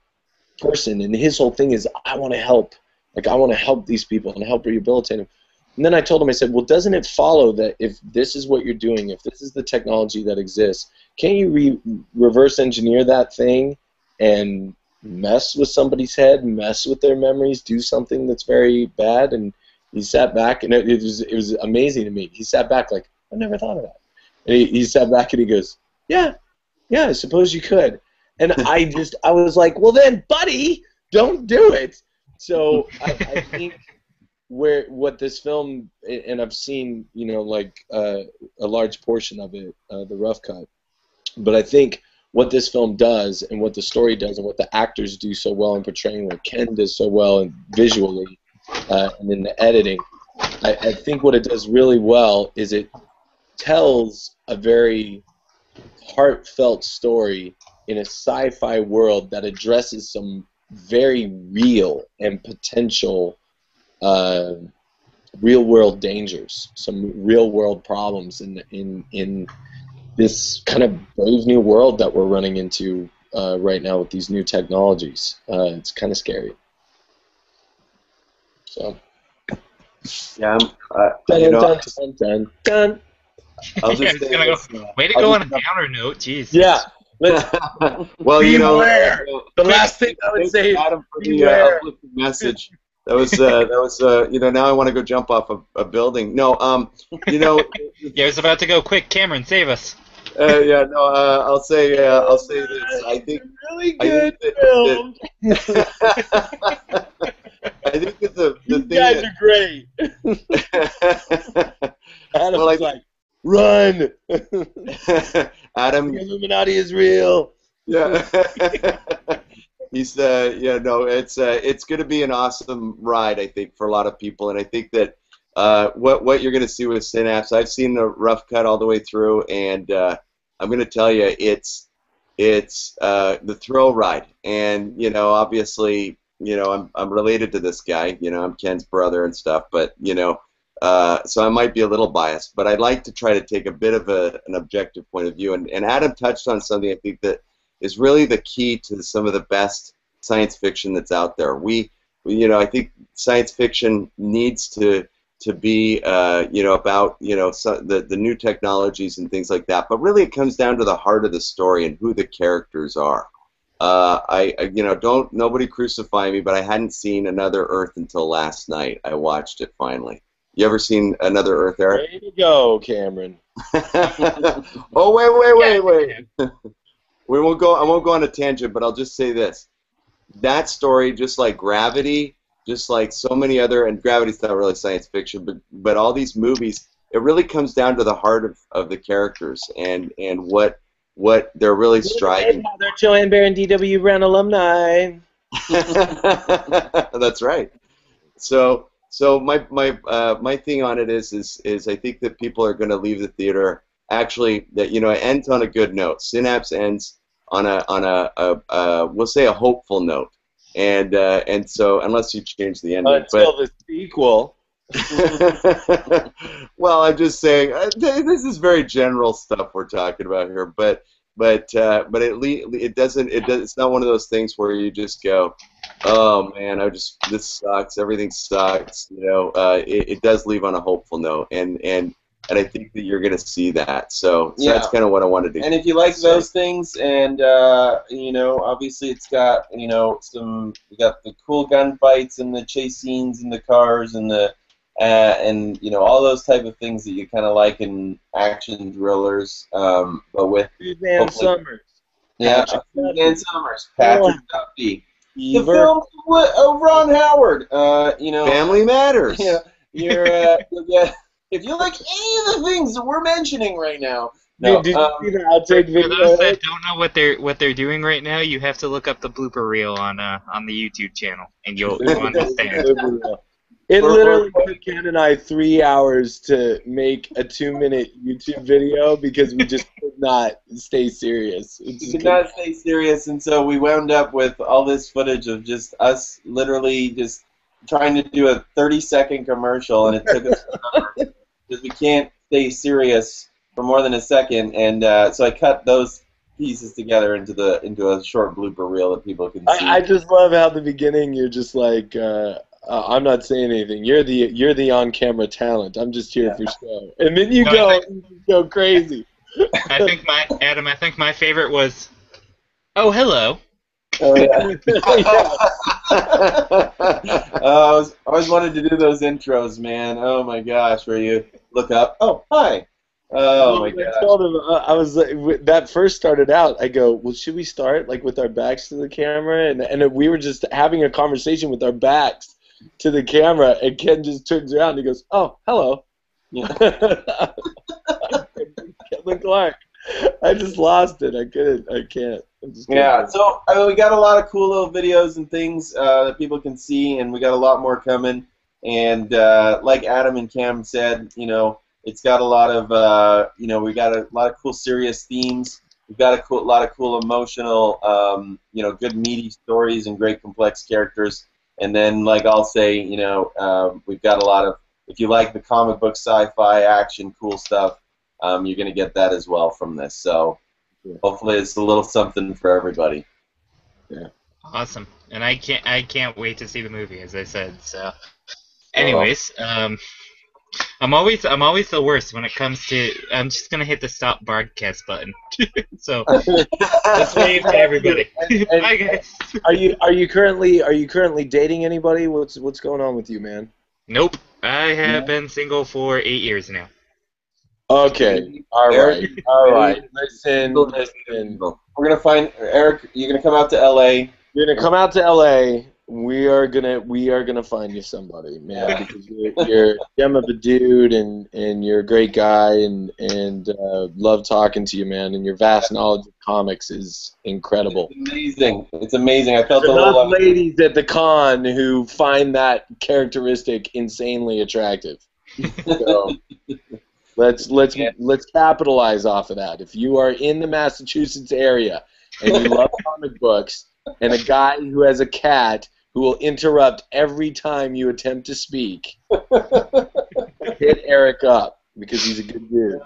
person, and his whole thing is, I want to help. Like, I want to help these people and help rehabilitate them. And then I told him, I said, well, doesn't it follow that if this is what you're doing, if this is the technology that exists, can't you reverse engineer that thing and mess with somebody's head, mess with their memories, do something that's very bad. And he sat back, and it was amazing to me. He sat back like, I never thought of that. And he sat back and he goes, yeah, I suppose you could. And I was like, well then, buddy, don't do it. So I think what this film, and I've seen, like a large portion of it, the rough cut, but I think what this film does and what the story does and what the actors do so well in portraying, what Ken does so well and visually and in the editing, I think what it does really well is it tells a very heartfelt story in a sci-fi world that addresses some very real and potential real-world dangers, some real-world problems in this kind of brave new world that we're running into right now with these new technologies. It's kind of scary. So. Yeah, Dun. I'll just say gonna this, go. Way to I'll go just- on a downer note, jeez. Yeah. well, Beware. The last thing I would say is Adam for the beware. uplifting message. That was now I want to go jump off a building. No, Yeah, I was about to go. Quick, Cameron, save us. I'll say this. I think Really I good think film. I think that the You thing guys that, are great. Adam Well, was like, run. Adam, The Illuminati is real. yeah. He's it's going to be an awesome ride, I think, for a lot of people, and I think that what you're going to see with Synapse, I've seen the rough cut all the way through, and I'm going to tell you, it's the thrill ride, and obviously, I'm related to this guy, I'm Ken's brother and stuff, but so I might be a little biased, but I'd like to try to take a bit of an objective point of view, and Adam touched on something I think that is really the key to some of the best science fiction that's out there. I think science fiction needs to be, about, the new technologies and things like that. But really, it comes down to the heart of the story and who the characters are. Nobody crucify me, but I hadn't seen Another Earth until last night. I watched it finally. You ever seen Another Earth, Eric? Way to go, Cameron. Oh, wait. I won't go on a tangent, but I'll just say this. That story, just like Gravity, just like so many other, and Gravity's not really science fiction, but all these movies, it really comes down to the heart of the characters and what they're really striving. They're Joanne Baron DW Brown alumni. That's right. So my thing on it is I think that people are going to leave the theater actually that it ends on a good note. Synapse ends on a we'll say a hopeful note, and so unless you change the ending, Until the sequel. well, I'm just saying this is very general stuff we're talking about here, but it's not one of those things where you just go, oh man, this sucks, everything sucks, it does leave on a hopeful note, and I think that you're going to see that. So that's kind of what I wanted to. And if you like those things, and obviously it's got we got the cool gunfights and the chase scenes in the cars and the all those type of things that you kind of like in action thrillers, but with Suzanne Summers. Yeah, Patrick Suzanne Summers, Patrick Duffy, the Ever. film of Ron Howard. Family Matters. Yeah, if you like any of the things that we're mentioning right now. Did you see the outtake For video? those that don't know what they're doing right now, you have to look up the blooper reel on the YouTube channel, and you'll understand. It literally took Ken and I 3 hours to make a 2-minute YouTube video because we just could not stay serious. We could not stay serious, and so we wound up with all this footage of just us literally just trying to do a 30-second commercial, and it took us forever because we can't stay serious for more than a second, and so I cut those pieces together into a short blooper reel that people can see. I just love how at the beginning you're just like, I'm not saying anything. You're the on-camera talent. I'm just here for show. And then you go crazy. I think my favorite was, oh hello, Oh yeah. I always wanted to do those intros, man. Oh my gosh, where you look up. Oh, hi. Oh my I gosh. told him, I was like, that first started out. I go, well, should we start like with our backs to the camera? And we were just having a conversation with our backs to the camera, and Ken just turns around and he goes, oh, hello. Yeah. Kevin Clark. I just lost it. I couldn't. I can't. I just couldn't. Yeah, so I mean, we got a lot of cool little videos and things that people can see, and we got a lot more coming. And like Adam and Cam said, you know, it's got a lot of, you know, we got a lot of cool serious themes. We've got a lot of cool emotional, you know, good meaty stories and great complex characters. And then, like I'll say, you know, we've got a lot of, if you like the comic book, sci-fi, action, cool stuff, you're going to get that as well from this. So hopefully it's a little something for everybody. Yeah. Awesome, and I can't wait to see the movie, as I said. So, anyways, I'm always the worst when it comes to. I'm just gonna hit the stop broadcast button. So let's wave to everybody. Bye, guys. Are you currently dating anybody? What's going on with you, man? Nope, I have been single for 8 years now. Okay. All right. Listen. We're gonna find Eric. You're gonna come out to LA. You're gonna come out to LA. We are gonna find you somebody, man, because you're a gem of a dude, and you're a great guy, and love talking to you, man. And your vast knowledge of comics is incredible. It's amazing. It's amazing. I felt There's a little. enough ladies at the con who find that characteristic insanely attractive. So, let's capitalize off of that. If you are in the Massachusetts area and you love comic books, and a guy who has a cat who will interrupt every time you attempt to speak, hit Eric up because he's a good dude.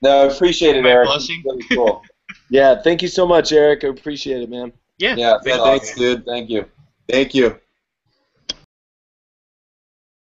No, I appreciate it, Am I Eric. blushing? It's really cool. Yeah, thank you so much, Eric. I appreciate it, man. Yeah. Yeah, thanks, dude. Thank you. Thank you.